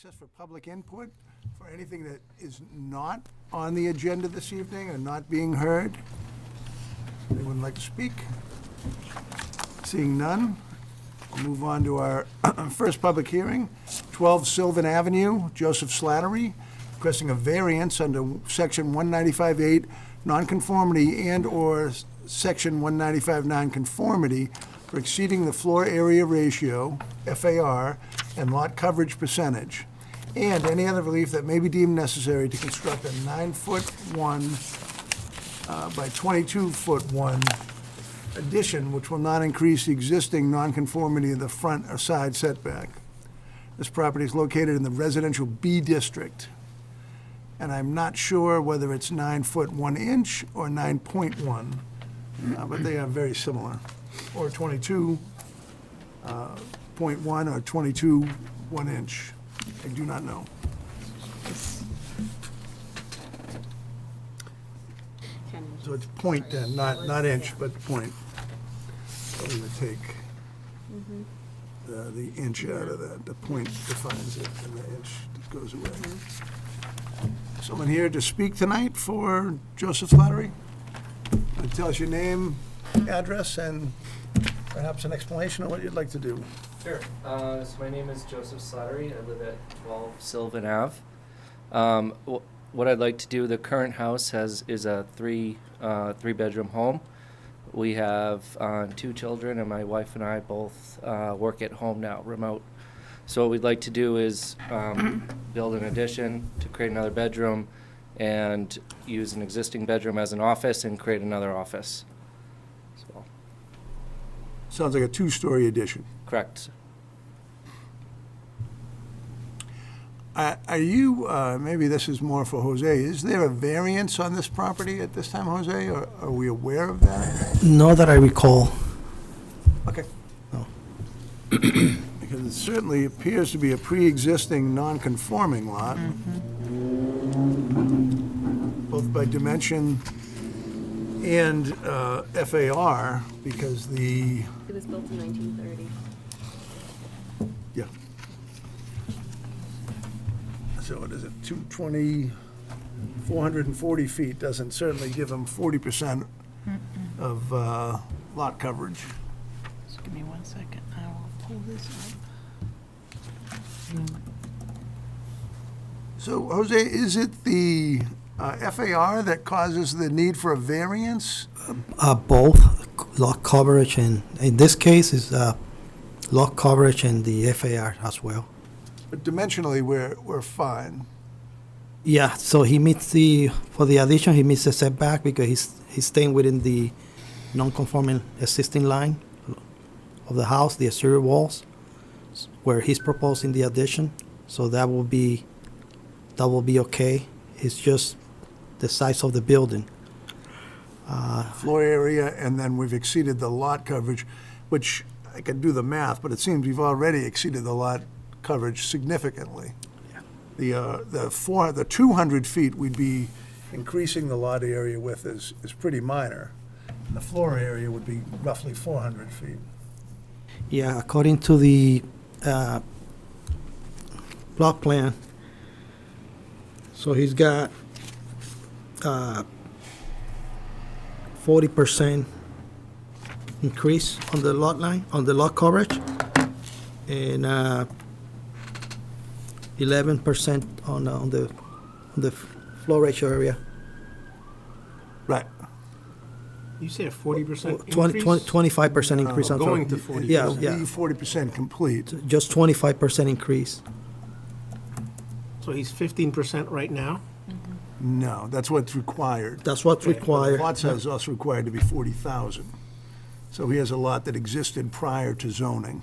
access for public input for anything that is not on the agenda this evening or not being heard. Anyone like to speak? Seeing none, we'll move on to our first public hearing, 12 Sylvan Avenue, Joseph Slattery, requesting a variance under Section 195-8 nonconformity and/or Section 195 nonconformity for exceeding the floor area ratio, FAR, and lot coverage percentage, and any other relief that may be deemed necessary to construct a 9-foot 1 by 22-foot 1 addition, which will not increase the existing nonconformity of the front or side setback. This property is located in the residential B district, and I'm not sure whether it's 9 foot 1 inch or 9.1, but they are very similar, or 22.1 or 22 1 inch. I do not know. So it's point then, not inch, but point. So we would take the inch out of that. The point defines it, and the inch goes away. Someone here to speak tonight for Joseph Slattery? Tell us your name, address, and perhaps an explanation of what you'd like to do. Sure. So my name is Joseph Slattery. I live at 12 Sylvan Ave. What I'd like to do, the current house is a three-bedroom home. We have 2 children, and my wife and I both work at home now, remote. So what we'd like to do is build an addition to create another bedroom and use an existing bedroom as an office and create another office. So, Sounds like a 2-story addition. correct. Are you, maybe this is more for Jose, is there a variance on this property at this time, Jose, or are we aware of that? Not that I recall. Okay. No. Because it certainly appears to be a pre-existing non-conforming lot, both by dimension and FAR, because the, It was built in 1930. yeah. So what is it, 220, 440 feet doesn't certainly give them 40% of lot coverage. Just give me 1 second. I will pull this up. So, Jose, is it the FAR that causes the need for a variance? Both lot coverage and, in this case, is lot coverage and the FAR as well. But dimensionally, we're fine. Yeah, so he meets for the addition, he meets the setback because he's staying within the non-conforming existing line of the house, the exterior walls, where he's proposing the addition. So that will be okay. It's just the size of the building. Floor area, and then we've exceeded the lot coverage, which I could do the math, but it seems we've already exceeded the lot coverage significantly. The 200 feet we'd be increasing the lot area with is pretty minor. The floor area would be roughly 400 feet. Yeah, according to the plot plan, so he's got 40% increase on the lot line, on the lot coverage, and 11% on the floor ratio area. Right. You say a 40% 25% increase. I'm sorry. Going to 40%. Yeah, Be yeah, 40% complete. just 25% increase. So he's 15% right now? No, that's what's required. That's what's The required. lot size is also required to be 40,000. So he has a lot that existed prior to zoning.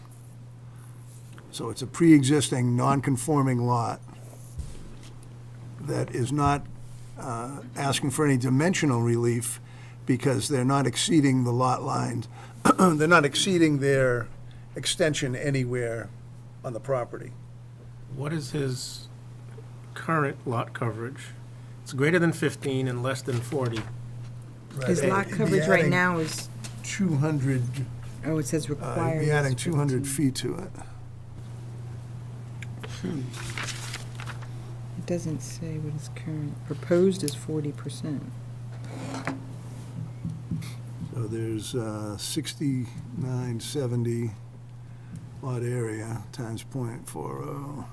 So it's a pre-existing, non-conforming lot that is not asking for any dimensional relief because they're not exceeding the lot lines. They're not exceeding their extension anywhere on the property. What is his current lot coverage? It's greater than 15 and less than 40. His Right. lot He'd be coverage right adding now is, 200, oh, it says he'd required. be adding is 200 15. feet to it. doesn't say what his current, proposed is 40%. So there's 6970 lot area times .40.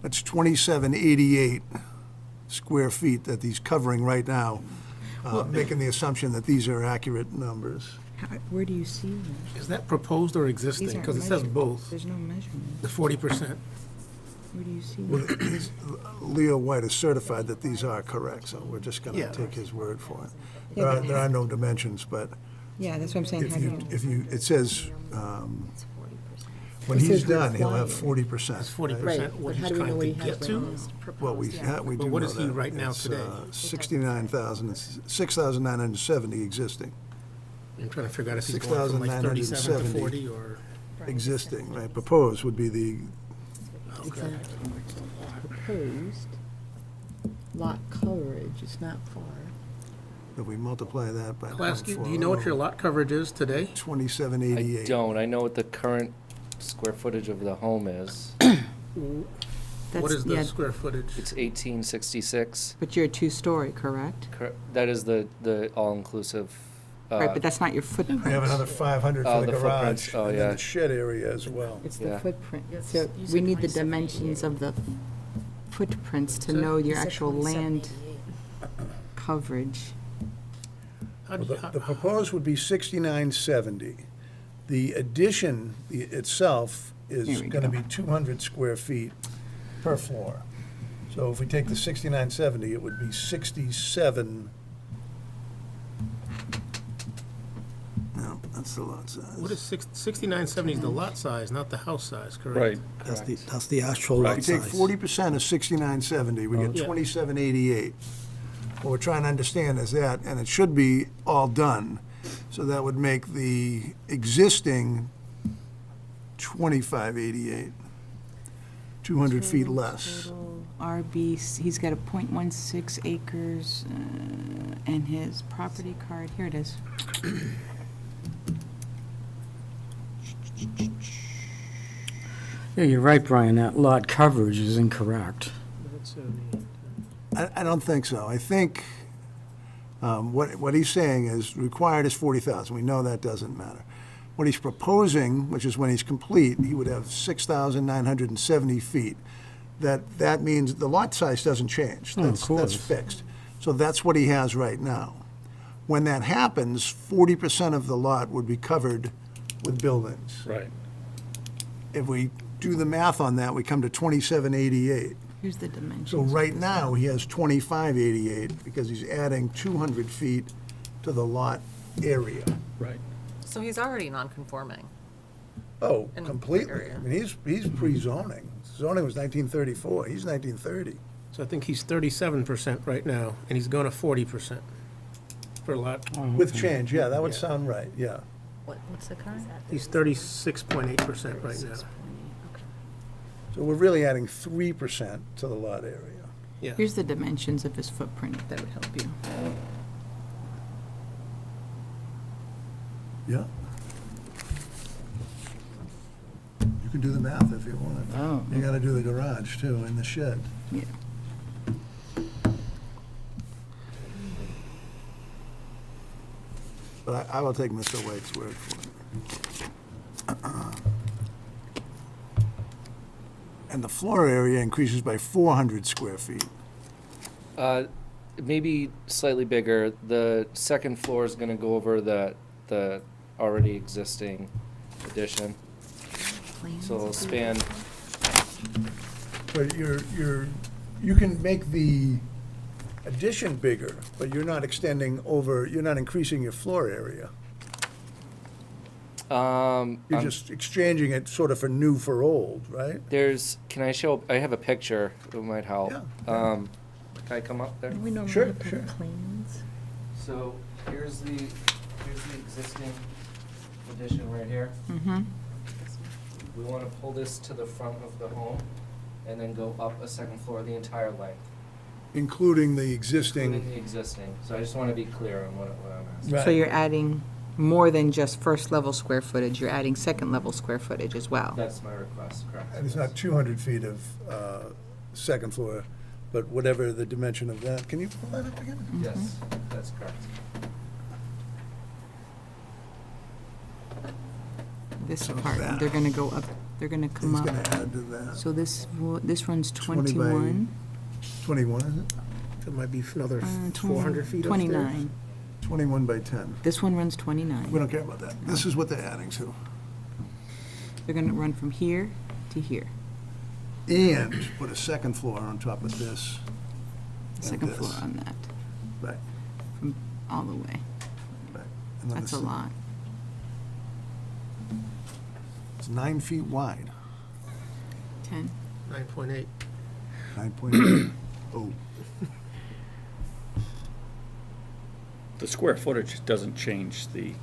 That's 2788 square feet that he's covering right now, making the assumption that these are accurate numbers. Where do you see that? Is that proposed or These existing? aren't Because it says measured. both, There's no measurement. the 40%. Where do you see Well, that? Leo White is certified that these are correct, so we're just going Yeah. to take his word for it. Yeah, but- There are no dimensions, but Yeah, that's what I'm saying. if How do you, it says, when It he's says done, he'll have required. 40%. That's 40% Right, what but he's how do we know trying what to he has get right to? now? Well, we do know But what is he that. right now It's, today? 69,000, it's 6,970 existing, I'm trying to figure out if he's going from like 37 to 6,970. 40 or, existing, right? Proposed would be the, okay. Proposed lot coverage is not far. if we multiply that by I'll ask you, do you know what your lot coverage is today? I 2788. don't. I know what the current square footage of the home is. What That's- is the yeah, square footage? It's 1866. But you're a two-story, correct? That is the all-inclusive. Right, but that's not your footprint. We have another 500 Oh, for the the footprints. garage, Oh, and then yeah. the shed area as well. It's the Yeah. footprint. Yes, So you we said need the 2788. dimensions of the footprints to So- know your You said actual land 2788. coverage. How do Well, you- the proposed would be 6970. The addition itself is Here we going to go. be 200 square feet per floor. So if we take the 6970, it would be 67. No, that's the lot size. What is 6970 is the lot size, not the house size, correct? That's the actual If lot you take size. 40% of 6970, we get Yeah. 2788. What we're trying to understand is that, and it should be all done, so that would make the existing 2588, 200 feet less. Total RB, he's got a .16 acres, and his property card, here it is. Yeah, you're right, Brian, that lot coverage is incorrect. I don't think so. I think what he's saying is required is 40,000. We know that doesn't matter. What he's proposing, which is when he's complete, he would have 6,970 feet. That means the lot size doesn't change. Oh, of That's course. fixed. So that's what he has right now. When that happens, 40% of the lot would be covered with buildings. Right. If we do the math on that, we come to 2788. Here's the dimensions. So right now, he has 2588 because he's adding 200 feet to the lot area. Right. So he's already non-conforming. Oh, In the completely. area. I mean, he's pre-zoning. Zoning was 1934. He's 1930. So I think he's 37% right now, and he's going to 40% for lot. With change, yeah, that would Yeah. sound right, yeah. What's the current? He's 36.8% right now. So we're really adding 3% to the lot area. Yeah. Here's the dimensions of his footprint, if that would help you. Yeah. You can do the math if you want. Oh. You gotta do the garage too, and the shed. Yeah. But I will take Mr. White's word for it. And the floor area increases by 400 square feet. Maybe slightly bigger. The second floor is going to go over the already existing addition. So it'll span. But you can make the addition bigger, but you're not extending over, you're not increasing your floor area. You're just exchanging it sort of for new for old, right? Can I show? I have a picture. It might help. Yeah. Can I come up there? We normally Sure, have sure. plans. So here's the existing addition right here. Mm-hmm. We want to pull this to the front of the home and then go up a second floor the entire length, Including the including existing, the existing. So I just want to be clear on what I'm asking. Right. So you're adding more than just first-level square footage, you're adding second-level square footage as well. That's my request, correct? and it's not 200 feet of second floor, but whatever the dimension of that, can you pull that up again? Yes, that's correct. This So part, that- they're gonna go up, they're gonna He's come gonna up. add to that. So this runs 20 by 21. 21, is it? It might be another 20 400 feet upstairs. 29. 21 by 10. This one runs We 29. don't care about that. This is what they're adding to. They're gonna run from here to here, And put a second floor on top of this. and second this. floor on that, Right, from all the way. right. And then That's a this- lot. It's 9 feet wide, 10. 9.8. 9.8. Oh, The square footage doesn't change the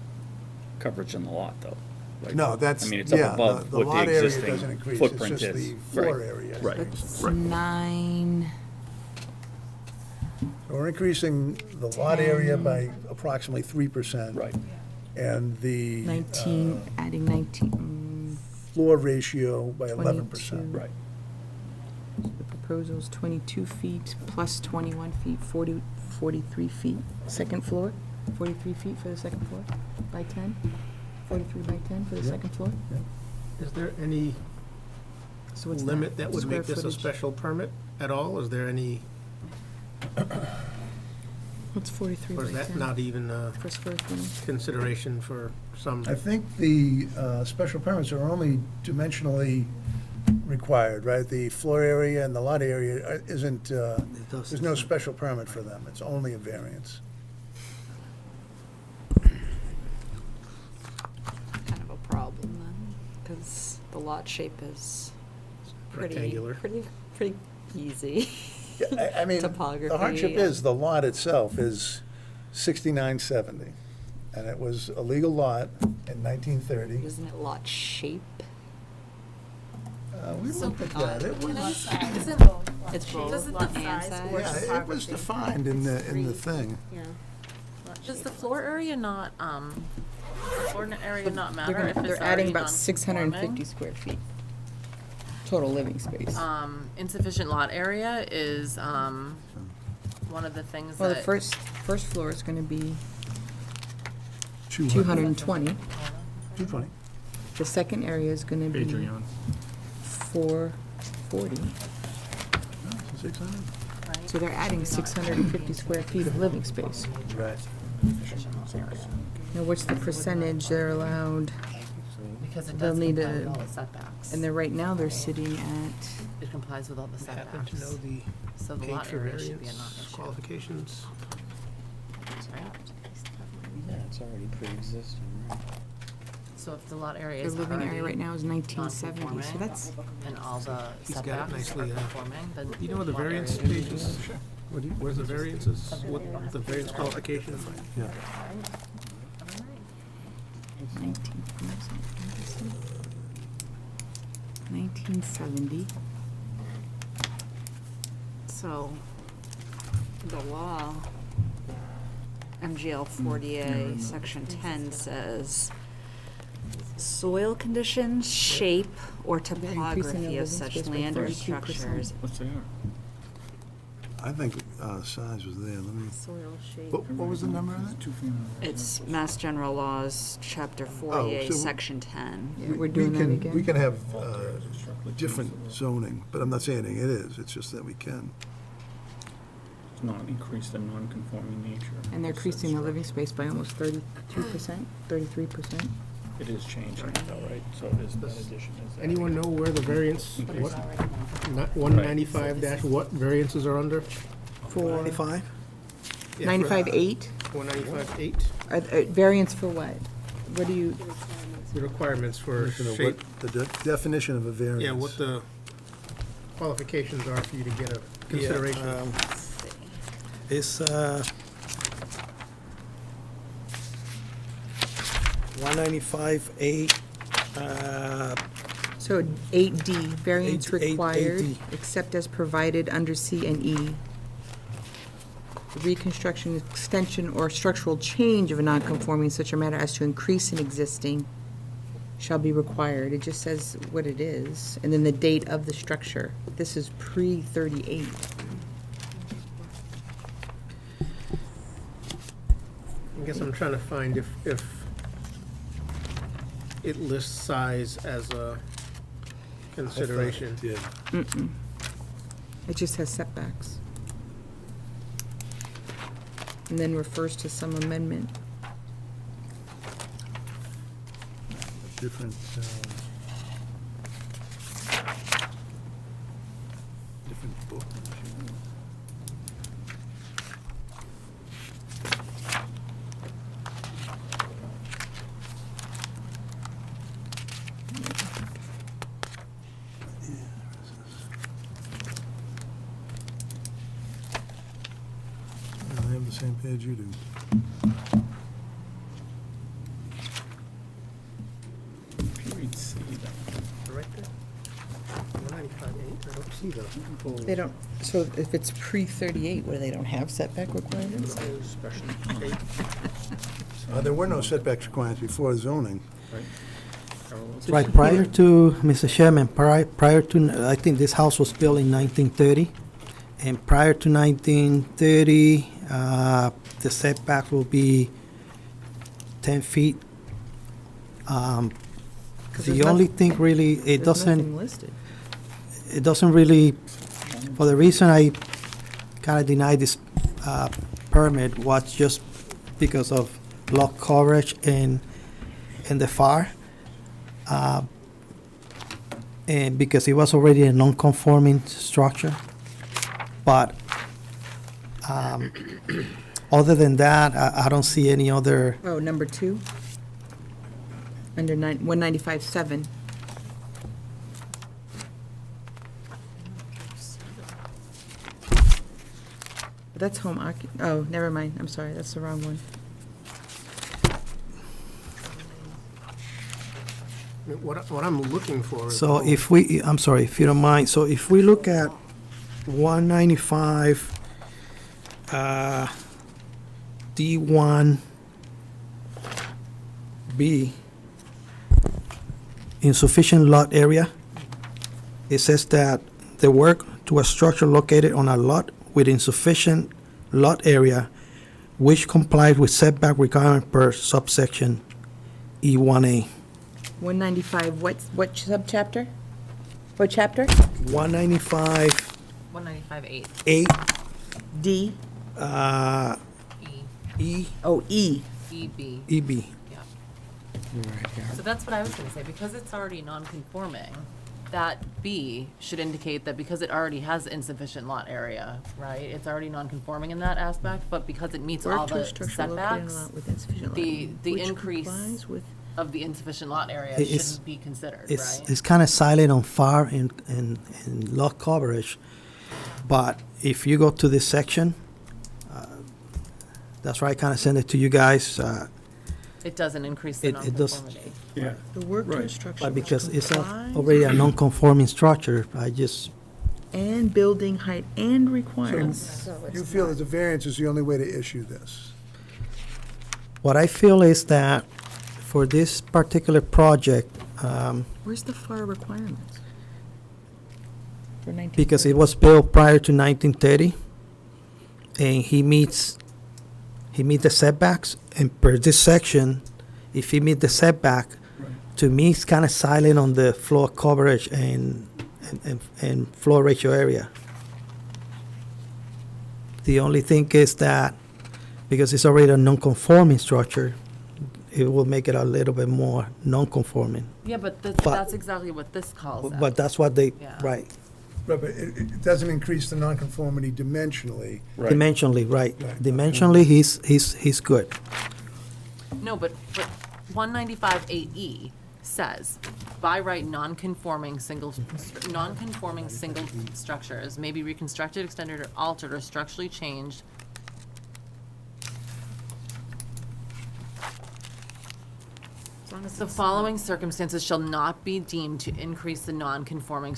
coverage in the lot, though. Like, no, that's, I mean, it's yeah, up above the what lot the area existing doesn't increase. footprint It's just is. the floor Right. area. Right. It's Right. 9. So we're increasing the lot area by approximately 3%. Right. And the 19, adding 19. floor ratio by 11%. 22. Right. The proposal's 22 feet plus 21 feet, 43 feet. Second floor, 43 feet for the second floor by 10? 43 by 10 for the Yeah. second floor? Is there any So what's limit that would Square make this a footage? special permit at all? Is there any, What's 43 or by is that 10? not even a For square footage? consideration for some? I think the special permits are only dimensionally required, right? The floor area and the lot area isn't, there's no special permit for them. It's only a variance. Kind of a problem then, because the lot shape is Rectangular. pretty easy. Yeah, I mean, the Topography, hardship yeah. is, the lot itself is 6970, and it was a legal lot in 1930. Isn't it lot shape? We looked at that. It was, It's both, Doesn't lot the and size size? or yeah, it was defined in the thing. Does the floor area not, floor area not They're matter gonna- if it's They're adding already about 650 non-conforming? square feet. Total living space. Insufficient lot area is, one of the things Well, the that. first floor is gonna be 200. 220. 220. The second area is gonna be Adrian. 440. 600? So they're adding 650 square feet of living space. Right. Now, what's the percentage they're allowed? Because it They'll does need comply a- with all the setbacks. And they're, right now, they're sitting at, It complies with all the Happen setbacks. to know the So the page lot for area should be a variance non-issue, qualifications? right? Yeah, it's already pre-existing, right? So if the lot area their is living area already right now is 1970, so non-conforming, that's, and all the He's got it setbacks are nicely, conforming, then. You know where the lot area variance should be- page is? Where's the variances? What the variance qualifications? Yeah. 1970. So, the law, MGL 40A, Section 10 says, soil conditions, shape, or increasing the topography living of such space by land or 32%. structures. What's there? I think size was there. Let me, Soil shape. what was the number of that? It's Mass General Laws, Chapter 48, so- Section 10. Yeah, we're doing that again. We can have different zoning, but I'm not saying it is. It's just that we can. It's not increased in non-conforming nature. And they're increasing the living space by almost 32%, 33%. It is changing though, right? So it is, that addition is. Anyone know where the variance, what, 195 dash what variances are under? For 95? 95.8, 195.8, variance for what? What do you, the requirements for You know, what shape. the definition of a variance. Yeah, what the qualifications are for you to get a consideration. It's 195A, so 8D, variance 8D. required, except as provided under C and E. The reconstruction, extension, or structural change of a non-conforming in such a manner as to increase an existing shall be required. It just says what it is, and then the date of the structure. This is pre-38. guess I'm trying to find if it lists size as a consideration. Yeah. It just has setbacks. And then refers to some amendment. Different, different book. I have the same page you do. Read C, though. Right there. 195.8, I don't see the full. They don't, so if it's pre-38, where they don't have setback requirements? Special. There were no setback requirements before zoning. Right, prior to, Mr. Chairman, prior to, I think this house was built in 1930, and prior to 1930, the setback will be 10 feet. 'Cause The there's only noth- thing really, it There's nothing doesn't, listed. it doesn't really, for the reason I kind of denied this permit was just because of lot coverage and the FAR. And because it was already a non-conforming structure. But other than that, I don't see any other, Oh, number 2? Under 195.7. But that's home oh, never mind, I'm sorry, that's the wrong one. I mean, what I'm looking for is. so if we, I'm sorry, if you don't mind, so if we look at 195, D1B, insufficient lot area, it says that the work to a structure located on a lot with insufficient lot area which complies with setback requirement per subsection E1A. 195, what subchapter? What chapter? 195, 195.8 8, D? E, E, Oh, E. EB. EB. Yeah. So that's what I was gonna say, because it's already non-conforming, that B should indicate that because it already has insufficient lot area, right? It's already non-conforming in that aspect, but because it meets all Work to a the structure located on a setbacks lot with insufficient lot the area, which increase complies with- of the insufficient lot area It's- shouldn't be considered, It's, right? it's kind of silent on FAR and lot coverage, but if you go to this section, that's why I kind of sent it to you guys, It doesn't increase the it does- non-conformity. Yeah. The work to a Right. structure but which because it's complies already a with- non-conforming structure, I just, And building height and requirements. So You it's feel not- that the variance is the only way to issue this? what I feel is that for this particular project, Where's the FAR requirements? For 19. because it was built prior to 1930, and he meets the setbacks, and per this section, if he meet the setback, to me, it's kind of silent on the floor coverage and floor ratio area. The only thing is that, because it's already a non-conforming structure, it will make it a little bit more non-conforming. Yeah, but But- that's exactly what this calls out. But that's what they, Yeah. right, But it doesn't increase the nonconformity dimensionally. Right. dimensionally, right. Right. Dimensionally, he's good. No, but 195.8E says, by right, non-conforming single structures may be reconstructed, extended, or altered, or structurally changed As long as the it's following circumstances shall not be deemed to increase the non-conforming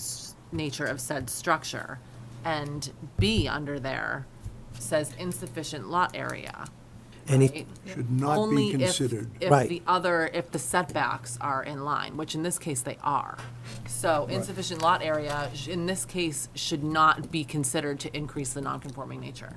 nature of said structure. And B under there says insufficient lot area. And it, right? Should not be Only considered. if Right. if the setbacks are in line, which in this case they are. So insufficient lot area, in this case, should not be considered to increase the non-conforming nature.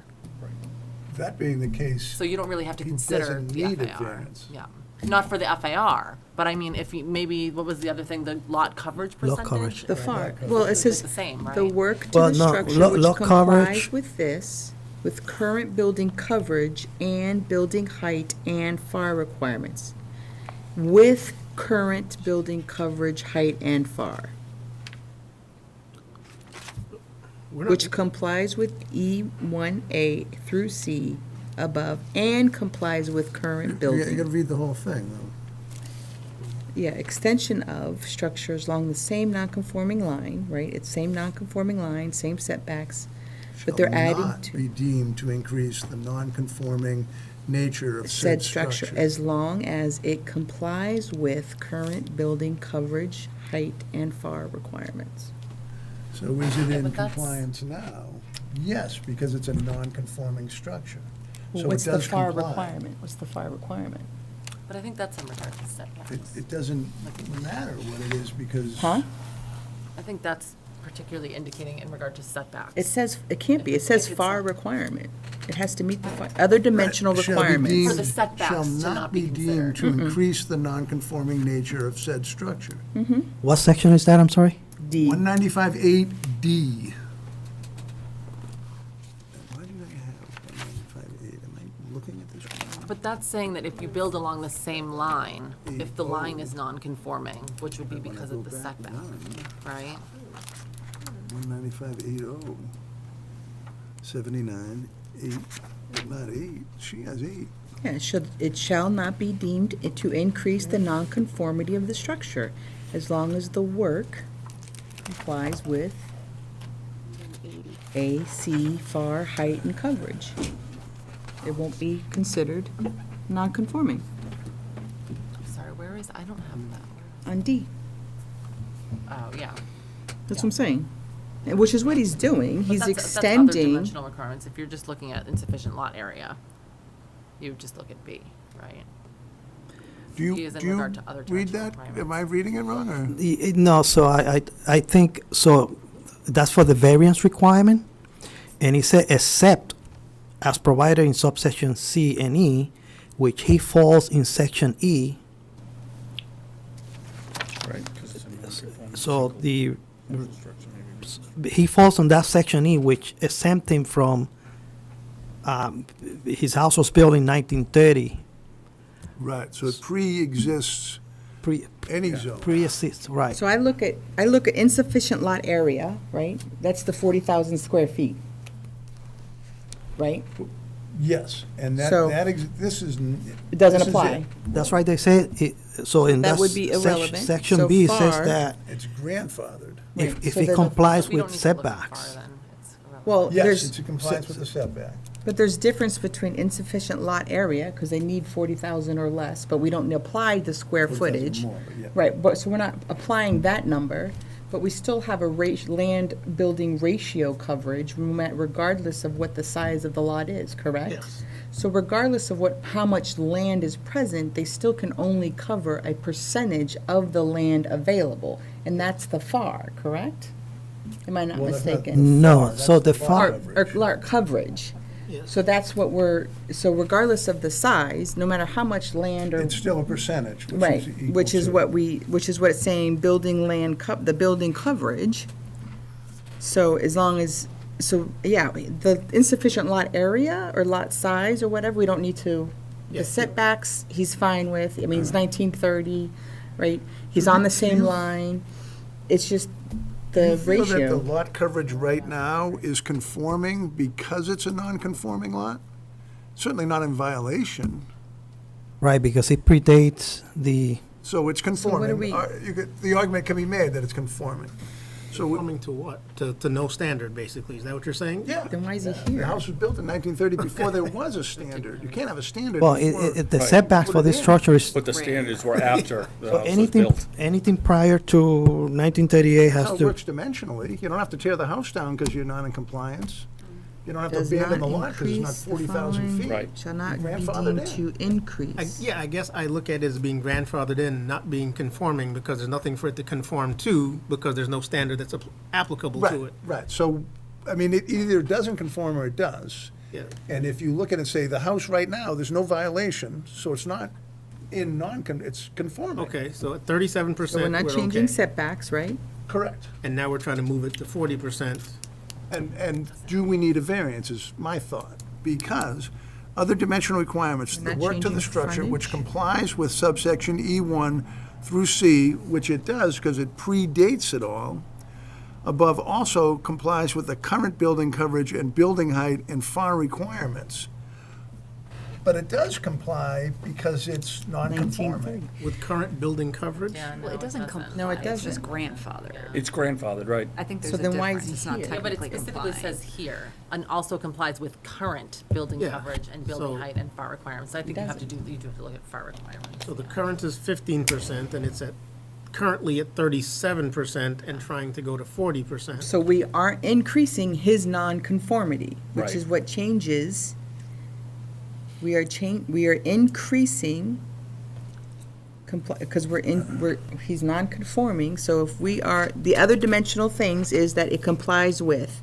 That being the case, So you don't really have to He consider doesn't the need a FAR. variance. Yeah, not for the FAR, but I mean, if you, maybe, what was the other thing, the lot coverage Lot percentage? coverage. The FAR, well, it It's says the same, the right? work to Well, the no, structure lot which complies coverage- with this, with current building coverage and building height and FAR requirements. With current building coverage, height, and FAR, We're not- which complies with E1A through C above and complies with current you gotta building. read the whole thing, though. Yeah, extension of structures along the same non-conforming line, right? It's same non-conforming line, same setbacks, but they're Shall adding not to be deemed to increase the non-conforming nature of said structure as long as it complies with current building coverage, height, and FAR requirements. So is it in but that's- compliance now? Yes, because it's a non-conforming structure. So it What's the does FAR comply. requirement? What's the FAR requirement? But I think that's in regard to setbacks. It doesn't matter what it is because. Huh? I think that's particularly indicating in regard to setbacks. It says, it can't be, it If says it's FAR not- requirement. It has to meet the other dimensional Shall be requirements. deemed- For the setbacks Shall to not not be be deemed to considered. increase the non-conforming nature of said structure. What section is that, I'm sorry? D. 195.8D. Why did I have 195.8? Am I looking at this wrong? But that's saying that if you build along the same line, if the line is non-conforming, which would be because of the setback, right? 195.80. 79, 8, not 8, she has 8. Yeah, it shall not be deemed to increase the nonconformity of the structure as long as the work complies with A, C, FAR, height, and coverage. It won't be considered nonconforming Sorry, where is, I don't have that. on D. Oh, yeah. That's what I'm saying. And which is what he's doing. But He's that's other extending. dimensional requirements. If you're just looking at insufficient lot area, you would just look at B, right? Do He you, is in do you regard to other read dimensional that? Am requirements. I reading it wrong, or? No, so I think, so that's for the variance requirement. And it said, except as provided in subsection C and E, which he falls in section E. Right, 'cause it's a non-conforming So single the, structure, maybe. he falls on that section E, which exempt him from, his house was built in 1930, Right, so it pre-exists any zone. pre-exists, right. So I look at insufficient lot area, right? That's the 40,000 square feet. Right? Yes, and So- this is. It doesn't this is apply. it. That's right, they say, so in That that would be irrelevant. section So B, it says far- that It's grandfathered. Right, if so it then- complies We don't with need to look at setbacks. FAR then. It's irrelevant. Well, Yes, there's, it's in compliance with the setback. but there's difference between insufficient lot area, because they need 40,000 or less, but we don't apply the square 40,000 footage. more, but yeah. Right, but, so we're not applying that number, but we still have a land building ratio coverage regardless of what the size of the lot is, correct? Yes. So regardless of how much land is present, they still can only cover a percentage of the land available, and that's the FAR, correct? Am I not Well, that's not mistaken? No, FAR, so that's the lot FAR- Or coverage. lot coverage. Yes. So that's what so regardless of the size, no matter how much land or. It's still a percentage, which Right, is equal which is to- which is what it's saying, building land, the building coverage. So as long as, yeah, the insufficient lot area or lot size or whatever, we don't need to, the Yeah. setbacks, he's fine with, I mean, it's 1930, right? He's on the same line, it's just Do the you feel that the ratio. lot coverage right now is conforming because it's a non-conforming lot? Certainly not in violation, Right, because it predates the, so it's conforming. we- The argument can be made that it's conforming. So, Coming to what? To no standard, basically. Is that what you're saying? yeah. Then why is he The here? house was built in 1930 before there was a standard. You can't have a standard well, before. the Right. setbacks for Put it this in. structure is, But the standards were after the so house was anything, built. anything prior to 1938 has How it to, works dimensionally. You don't have to tear the house down because you're not in compliance. You don't have to Does abandon the not lot because it's not increase the 40,000 following- feet. Right. Shall not be Grandfathered deemed to increase. I guess I look at it as being grandfathered in, not being conforming, because there's nothing for it to conform to, because there's no standard that's applicable Right, to it. right. So, I mean, it either doesn't conform or it does. Yeah. And if you look at it and say, the house right now, there's no violation, so it's not it's conforming. Okay, so at 37%, So we're not we're changing okay. setbacks, right? Correct. And now we're trying to move it to 40%. And do we need a variance is my thought, because other dimensional requirements We're that not work to the changing structure, which frontage? complies with subsection E1 through C, which it does because it predates it all, above also complies with the current building coverage and building height and FAR requirements. But it does comply because it's non-conforming. With current building coverage? Yeah, no, Well, it doesn't comply. No, it It's just doesn't. grandfather. It's grandfathered, right? I think So there's a then why is difference. he It's not here? Yeah, but it technically specifically complying. says here, and also complies with current building Yeah, coverage and building so- height and FAR requirements. So I think you have to doesn't. do, you do have to look at FAR requirements. So the current is 15%, and it's currently at 37% and trying to go to 40%. So we are increasing his nonconformity, which Right. is what changes. We are increasing, because he's nonconforming, so if we are, the other dimensional things is that it complies with.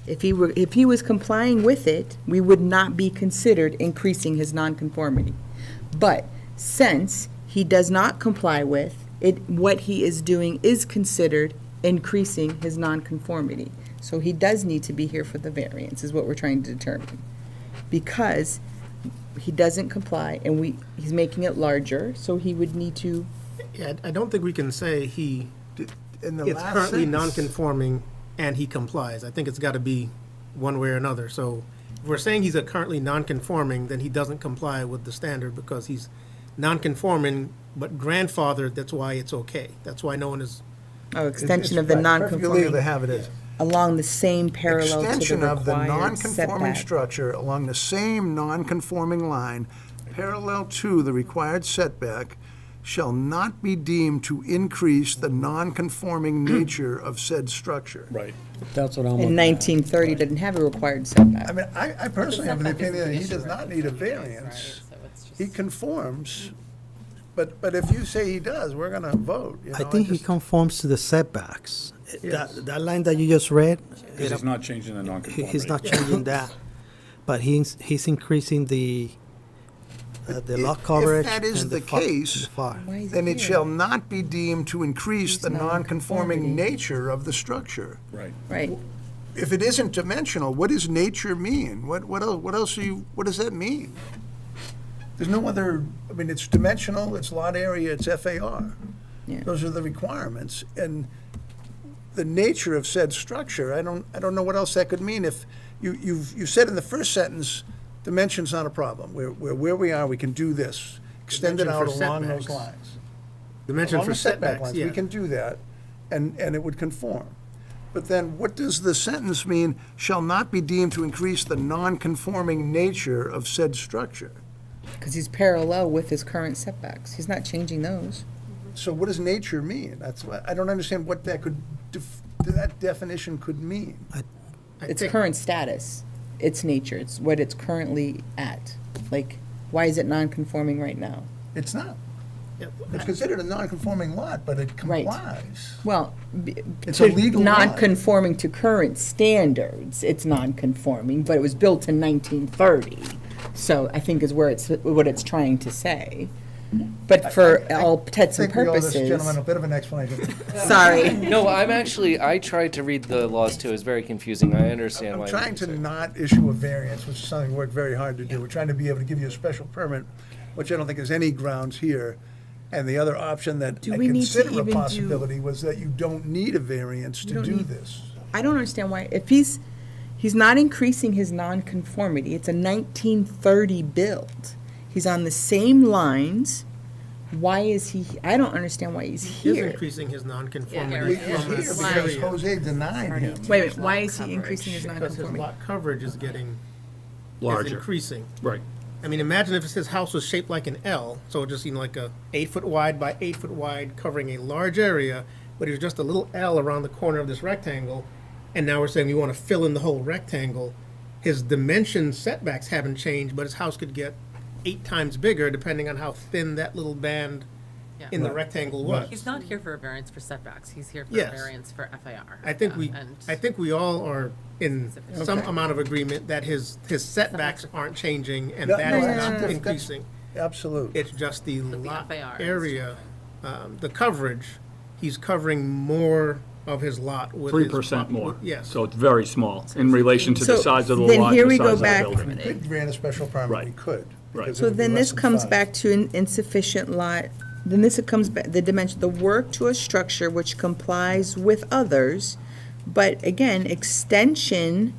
If he was complying with it, we would not be considered increasing his nonconformity. But since he does not comply with it, what he is doing is considered increasing his nonconformity. So he does need to be here for the variance, is what we're trying to determine. Because he doesn't comply, and he's making it larger, so he would need to, Yeah, I don't think we can say he In the is last currently sentence- non-conforming and he complies. I think it's got to be one way or another. So if we're saying he's a currently non-conforming, then he doesn't comply with the standard because he's non-conforming, but grandfathered, that's why it's okay. That's why no one is, extension It's of the right, perfectly legal to nonconforming have it is. along the same parallel to the Extension of the required non-conforming setback. structure along the same non-conforming line parallel to the required setback shall not be deemed to increase the non-conforming nature of said structure. Right. That's what I'm In looking at. 1930, didn't have a required I setback. mean, I personally have the Setback isn't opinion that he issue, does right? not need a Right, variance. so it's just- He conforms, but if you say he does, we're gonna vote, you know? I think he just- conforms to the setbacks. Yes. That line that you just read, Because he's not changing the nonconformity. he's not changing that. But he's increasing the lot coverage. If that is and the FAR- case, the FAR. Why is then it here? shall not be deemed to increase Use the non-conforming nonconformity. nature of the structure. Right. Right. If it isn't dimensional, what does nature mean? What else what does that mean? There's no other, I mean, it's dimensional, it's lot area, it's FAR. Yeah. Those are the requirements, and the nature of said structure, I don't know what else that could mean. If you've said in the first sentence, dimension's not a problem. Where we are, we can do this, extend it Dimension out for along those setbacks. lines. dimension Along for the setback setbacks, lines, yeah. we can do that, and it would conform. But then, what does the sentence mean, shall not be deemed to increase the non-conforming nature of said structure? Because he's parallel with his current setbacks. He's not changing those. So what does nature mean? That's what, I don't understand what that that definition could mean. I It's think- current status. It's nature. It's what it's currently at. Like, why is it non-conforming right now? It's not. yeah, It's considered a non-conforming lot, but it Right. complies. Well, It's a to legal lot. non-conforming to current standards, it's non-conforming, but it was built in 1930. So I think is where what it's trying to say. But for all intents I and think we owe this purposes, gentleman a bit of an explanation. sorry. No, I tried to read the laws too. It's very confusing. I understand why. I'm you trying to say- not issue a variance, which is something we worked very hard to do. We're trying to be able to give you a special permit, which I don't think there's any grounds here. And the other option that Do I we need to consider a even do- possibility was that you don't need a variance You to don't do need- this. I don't understand why, if he's not increasing his non-conformity, it's a 1930 build. He's on the same lines, why is he, I don't understand why he's He is here. increasing his Yeah, nonconformity Eric, He's yeah. from here this because area. Jose denied him. Wait a minute, why is he increasing his Because his non-conformity? lot coverage is getting, is Larger. increasing. Right. I mean, imagine if his house was shaped like an L, so just, like a 8-foot wide by 8-foot wide, covering a large area, but it was just a little L around the corner of this rectangle, and now we're saying we want to fill in the whole rectangle. His dimension setbacks haven't changed, but his house could get 8 times bigger depending on how thin that little band Yeah. in the Right. rectangle was. He's not here for a variance for setbacks, he's here for a Yes. variance for FAR. I think Yeah, and- I think we all are in some Okay. amount of agreement that his setbacks aren't changing and No, that no, is that's- not that's- increasing. Absolutely. It's just the But the lot FAR is area, the coverage, he's covering more of his lot with his. 3% more. Yes. So it's very small in relation to the So size of the then lot here and we the go size of the back- building. If we could grant a special permit, Right. we could. Right. because it So would be then less this than comes 5. back to insufficient lot, then this comes back, the dimension, the work to a structure which complies with others, but again, extension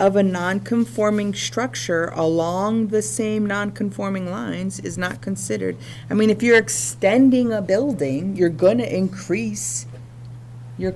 of a non-conforming structure along the same non-conforming lines is not considered. I mean, if you're extending a building, you're gonna increase your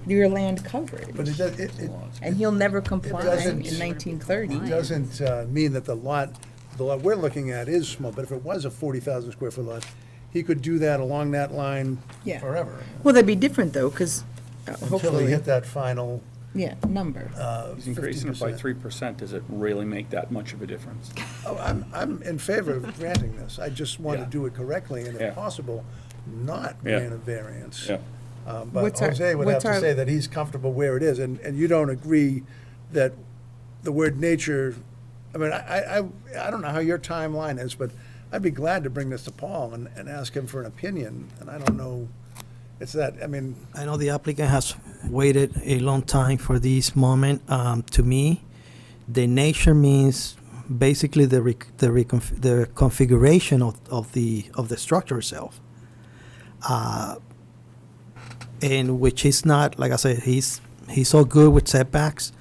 your land But it coverage. does, And he'll never comply doesn't- in 1930. it doesn't mean that the lot we're looking at is small, but if it was a 40,000 square foot lot, he could do that along that line Yeah. forever. Well, that'd be different though, because Until he hopefully, hit that final, yeah, number. He's increasing it by 50%. 3%. Does it really make that much of a difference? Oh, I'm in favor of granting this. I just want to Yeah. do it correctly and Yeah. if possible, not Yeah. grant a variance. Yeah. But What's our- Jose would have what's to our- say that he's comfortable where it is, and you don't agree that the word nature, I mean, I don't know how your timeline is, but I'd be glad to bring this to Paul and ask him for an opinion, and I don't know, it's that, I mean, I know the applicant has waited a long time for this moment. To me, the nature means basically the configuration of the structure itself, and which is not, like I said, he's so good with setbacks.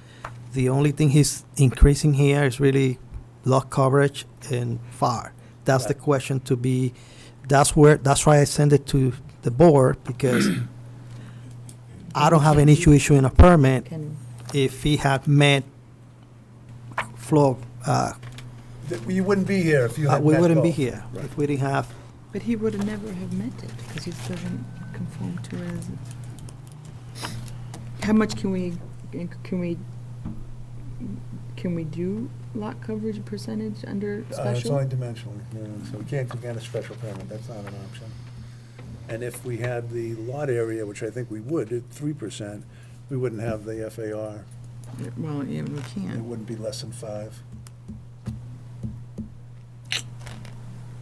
The only thing he's increasing here is really lot coverage and FAR. That's the Right. question to be. That's why I sent it to the board, because I don't have an issue issuing a permit Can, if he had met floor, you wouldn't be here if you had we met wouldn't be both. here if we didn't have. but he would have never have meant it, because he doesn't conform to it as. How much can we do lot coverage percentage under It's special? only dimensionally, so we can't grant a special permit, that's not an option. And if we had the lot area, which I think we would, at 3%, we wouldn't have the FAR. Well, yeah, we It can't. wouldn't be less than 5.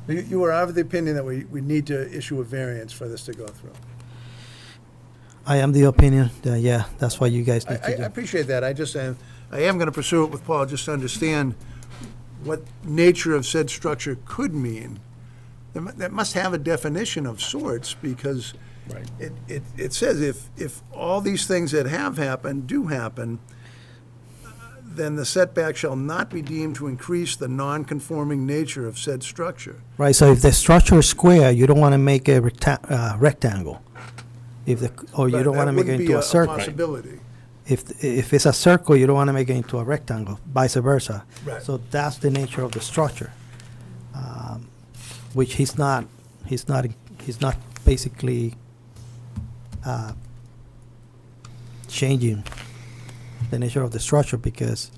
You were of the opinion that we need to issue a variance for this to go through. I am the opinion that, yeah, that's what you guys I need to do. appreciate that, I am going to pursue it with Paul, just to understand what nature of said structure could mean. That must have a definition of sorts, because Right. it says if all these things that have happened do happen, then the setback shall not be deemed to increase the non-conforming nature of said structure. Right, so if the structure is square, you don't want to make a rectangle. Or you But don't want to that make it wouldn't into be a circle. possibility. If it's a circle, you don't want to make it into a rectangle, vice versa. Right. So that's the nature of the structure, which he's not basically changing the nature of the structure, because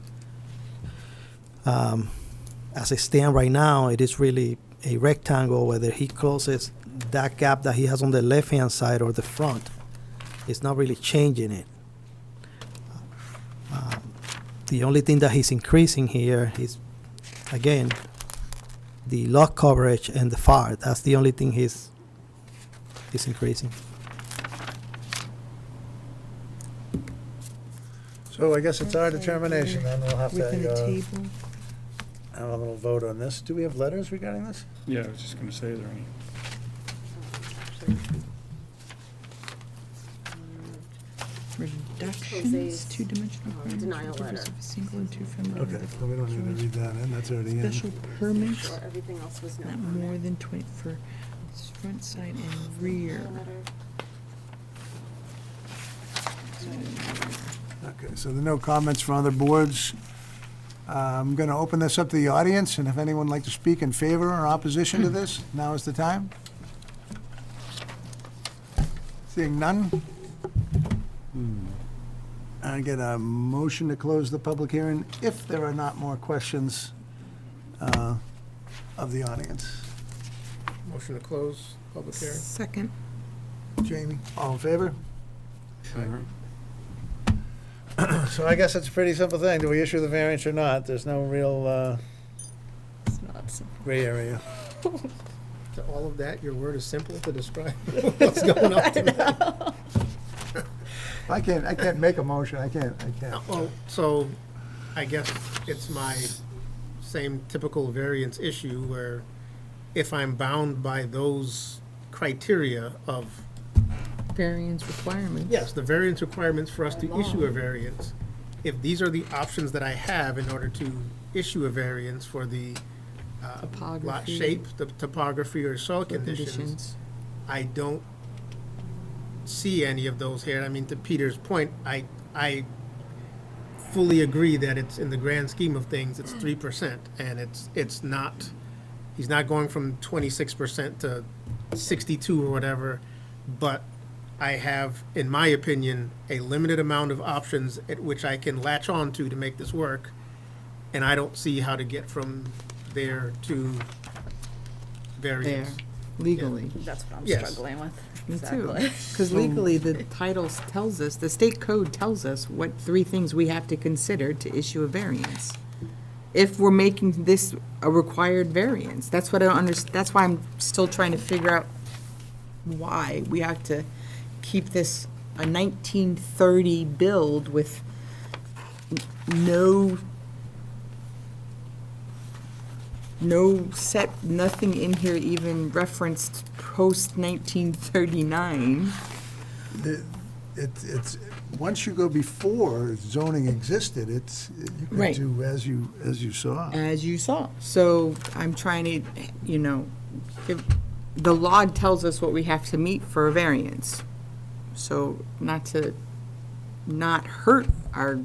as it stands right now, it is really a rectangle. Whether he closes that gap that he has on the left-hand side or the front, it's not really changing it. The only thing that he's increasing here is, again, the lot coverage and the FAR. That's the only thing he's increasing. So I guess it's our determination, then we'll have Within a to table? have a little vote on this. Do we have letters regarding this? Yeah, I was just going to say, are there any? Reductions, two-dimensional denial requirements letter. of a single and two-family. Okay, well, we don't need to read that in, that's already in. Special permits, Everything else was not more than 20, for front, side, and rear. Okay, so there are no comments from other boards. I'm going to open this up to the audience, and if anyone would like to speak in favor or opposition to this, now is the time. Seeing none? I get a motion to close the public hearing if there are not more questions of the audience. Motion to close public hearing. Second. Jamie, all in favor? Sure. So I guess it's a pretty simple thing. Do we issue the variance or not? There's no real It's not simple. gray area. To all of that, your word is simple to describe what's going on tonight. I can't make a motion. I can't. Well, so I guess it's my same typical variance issue where if I'm bound by those criteria of, Variance requirements. yes, the variance requirements for us to issue a variance, if these are the options that I have in order to issue a variance for the lot Topography. shape, the topography or soil conditions, I don't see any of those here. I mean, to Peter's point, I fully agree that it's, in the grand scheme of things, it's 3%, and it's not, he's not going from 26% to 62 or whatever, but I have, in my opinion, a limited amount of options at which I can latch on to make this work, and I don't see how to get from there to There, variance. legally. That's what I'm Yes. struggling with. Me too. Exactly. Because legally, the title tells us, the state code tells us what 3 things we have to consider to issue a variance. If we're making this a required variance, that's what I don't understand, that's why I'm still trying to figure out why we have to keep this a 1930 build with no set, nothing in here even referenced post-1939. It's, once you go before zoning existed, you Right. can do as you saw. As you saw. So I'm trying to, the law tells us what we have to meet for a variance. So not to not hurt our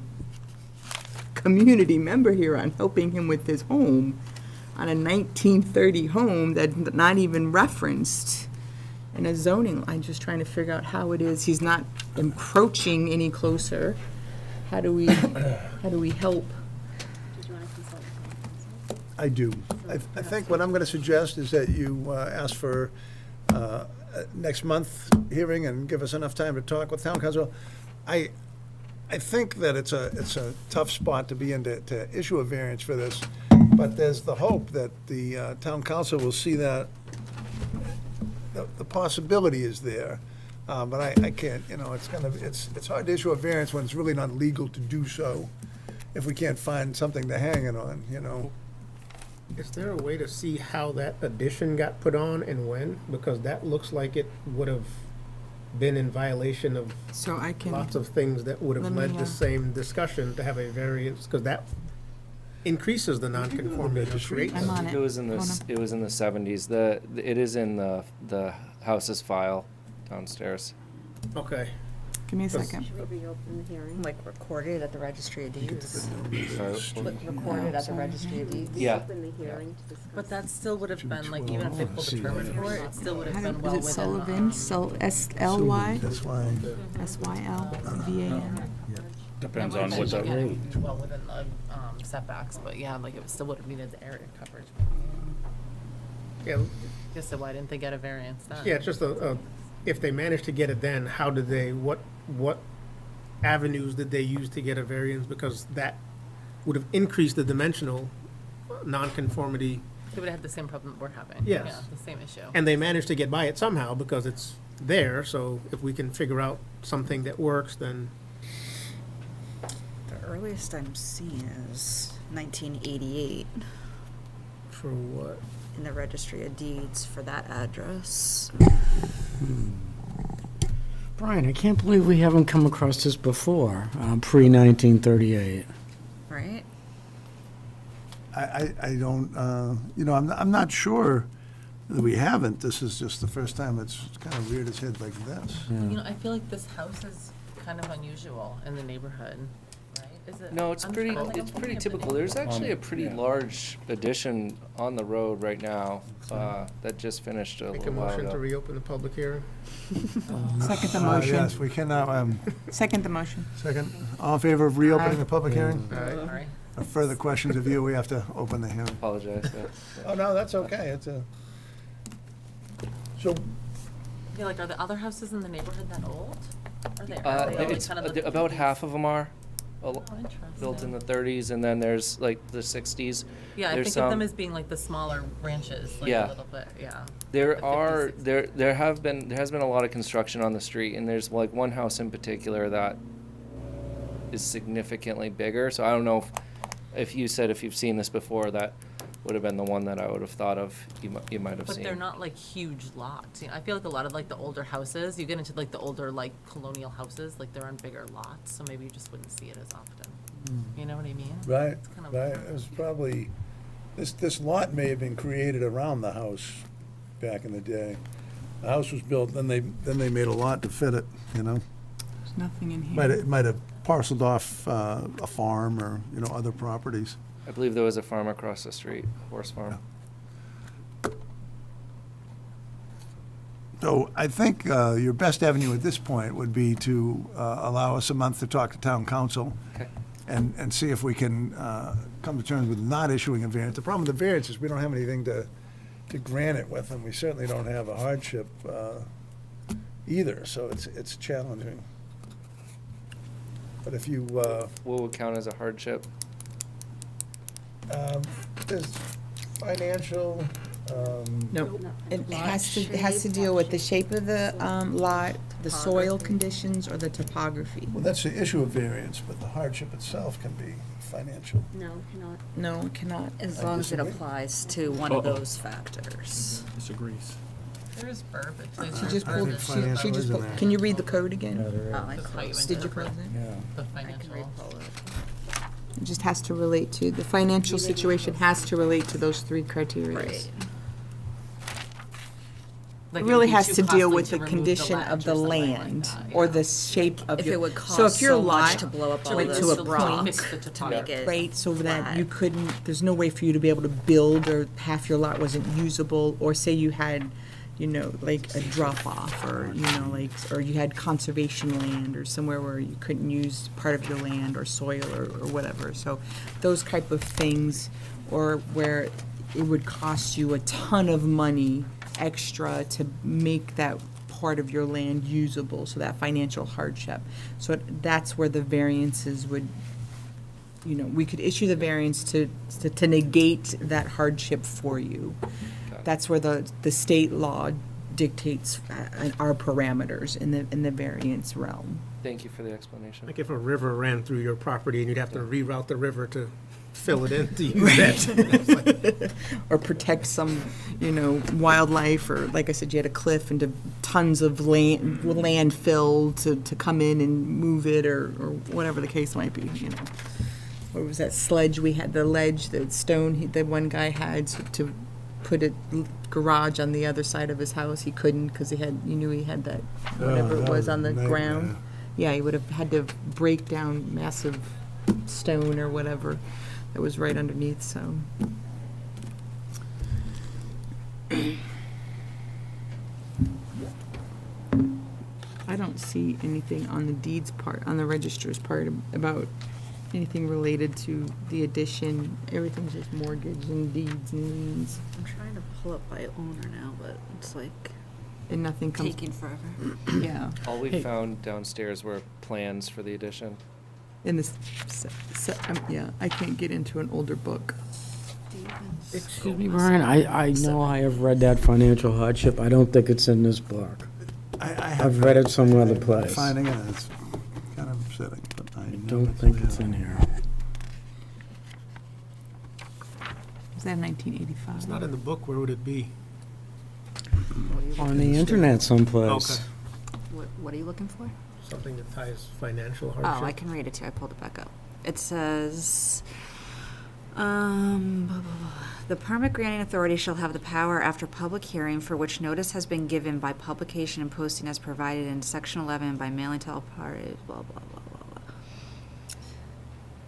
community member here on helping him with his home, on a 1930 home that's not even referenced in a zoning. I'm just trying to figure out how it is he's not encroaching any closer. How do we help? I do. I think what I'm going to suggest is that you ask for next month hearing and give us enough time to talk with town council. I think that it's a tough spot to be in to issue a variance for this, but there's the hope that the town council will see that the possibility is there. But I can't, it's hard to issue a variance when it's really not legal to do so, if we can't find something to hang it on, Is there a way to see how that addition got put on and when? Because that looks like it would have been in violation of So I can. lots of things that would have Let me, led the same discussion to have a variance, because that increases the nonconformity or creates. I'm on it. It was in the, Hold it was in the 70s. It is in the house's file downstairs. Okay. Give me a Because- second. Should we reopen the hearing? Like recorded at the registry of deeds? Sorry, Recorded at the registry of deeds? Yeah. But that still would have been, like, even if they pulled a permit for it, it still would have How been do- well Is it within. Sullivan, S-L-Y, That's why. S-Y-L-V-A-N? Depends It on might what have the been road. Well, within the setbacks, but yeah, like, it still would have needed the area coverage. Yeah, Just so why didn't they get a variance then? yeah, it's just if they managed to get it then, how did they, what avenues did they use to get a variance? Because that would have increased the dimensional nonconformity, They would have had the same problem that we're having. Yes. Yeah, the same issue. and they managed to get by it somehow because it's there, so if we can figure out something that works, then, The earliest I'm seeing is 1988 for what? in the registry of deeds for that address. Brian, I can't believe we haven't come across this before, pre-1938. Right? I don't, I'm not sure that we haven't. This is just the first time it's kind of reared its head like this. You know, I feel like this house is kind of unusual in the neighborhood, right? Is it? No, it's I'm pretty, trying to think it's of pretty the typical. There's neighborhood. actually a pretty Yeah. large addition on the road right now, that just finished a Make a little while motion to ago. reopen the public hearing? Second the Yes, motion. we can now, Second the motion. second, all in favor of reopening Aye. the public hearing? Sorry. Further questions of you, we have to open the hearing. Apologize, yeah. Oh, no, that's okay, it's a, So, Yeah, like, are the other houses in the neighborhood that old? Are they like It's kind of the about 50s? half of them are Oh, interesting. built in the 30s, and then there's like the 60s. Yeah, I There's think of them some- as being like the smaller ranches, like Yeah. a little bit, yeah. There The are 50s. there has been a lot of construction on the street, and there's like one house in particular that is significantly bigger. So I don't know if you said if you've seen this before, that would have been the one that I would have thought of. You might have But seen. they're not like huge lots. You know, I feel like a lot of like the older houses, you get into like the older like colonial houses, like they're on bigger lots, so maybe you just wouldn't see it as often. You know what I mean? right, It's kind of- right, it was probably, this lot may have been created around the house back in the day. The house was built, then they made a lot to fit it, you know? There's nothing in here. Might have parceled off a farm or, you know, other properties. I believe there was a farm across the street, horse farm. So I think your best avenue at this point would be to allow us a month to talk to town council Okay. and see if we can come to terms with not issuing a variance. The problem with the variance is we don't have anything to grant it with, and we certainly don't have a hardship either, so it's challenging. But if you, What would count as a hardship? there's financial, No, it has to deal with the shape of the lot, the soil conditions, or the topography. well, that's the issue of variance, but the hardship itself can be financial. No, cannot. No, it cannot. As I long as it disagree. applies to one of those factors. Disagrees. There's verbiage. Like, She there's just pulled, verbiage. she financial just is in pulled, there. can you read the code again? Oh, I That's how you closed. Did you interpret close it? Yeah. the I can financial. re-pull it. It just has to relate to, the financial situation has to relate to those three criteria. Right. Like, It would really be has too to deal costly with to the remove condition ledge of or the something like land, that, or yeah. the shape of If your. it would So cost if your so much lot to blow up all went of to those a to point, fix the to topography. make it right, so that flat. you couldn't, there's no way for you to be able to build, or half your lot wasn't usable, or say you had, you know, like a drop off, or, you know, like, or you had conservation land, or somewhere where you couldn't use part of your land or soil or whatever. So those type of things, or where it would cost you a ton of money extra to make that part of your land usable, so that financial hardship. So that's where the variances would, you know, we could issue the variance to negate that hardship for you. Got it. That's where the state law dictates our parameters in the variance realm. Thank you for the explanation. Like if a river ran through your property and you'd have to reroute the river to fill it in to use that. It's like, Or protect some, you know, wildlife, or like I said, you had a cliff and tons of landfill to come in and move it, or whatever the case might be, you know. What was that sledge we had, the ledge, the stone that one guy had to put a garage on the other side of his house? He couldn't because he knew he had that, whatever it that was was on a the nightmare. ground. Yeah, he would have had to break down massive stone or whatever that was right underneath, so. I don't see anything on the deeds part, on the registrar's part, about anything related to the addition. Everything's just mortgage and deeds and liens, I'm trying to pull up by owner now, but it's like and nothing comes, taking forever. yeah. All we Hey. found downstairs were plans for the addition. In this, yeah, I can't get into an older book. Excuse me, Brian, I know I have read that financial hardship. I don't think it's in this book. I've read it some other place. Finding it, it's kind of upsetting, but I I know don't think there. it's in here. Was that 1985? it's not in the book, where would it be? On the internet someplace. Okay. What are you looking for? Something that ties financial Oh, hardship. I can read it too. I pulled it back up. It says, the permit granting authority shall have the power after public hearing for which notice has been given by publication and posting as provided in section 11 by mailing to all parties, blah, blah, blah, blah, blah.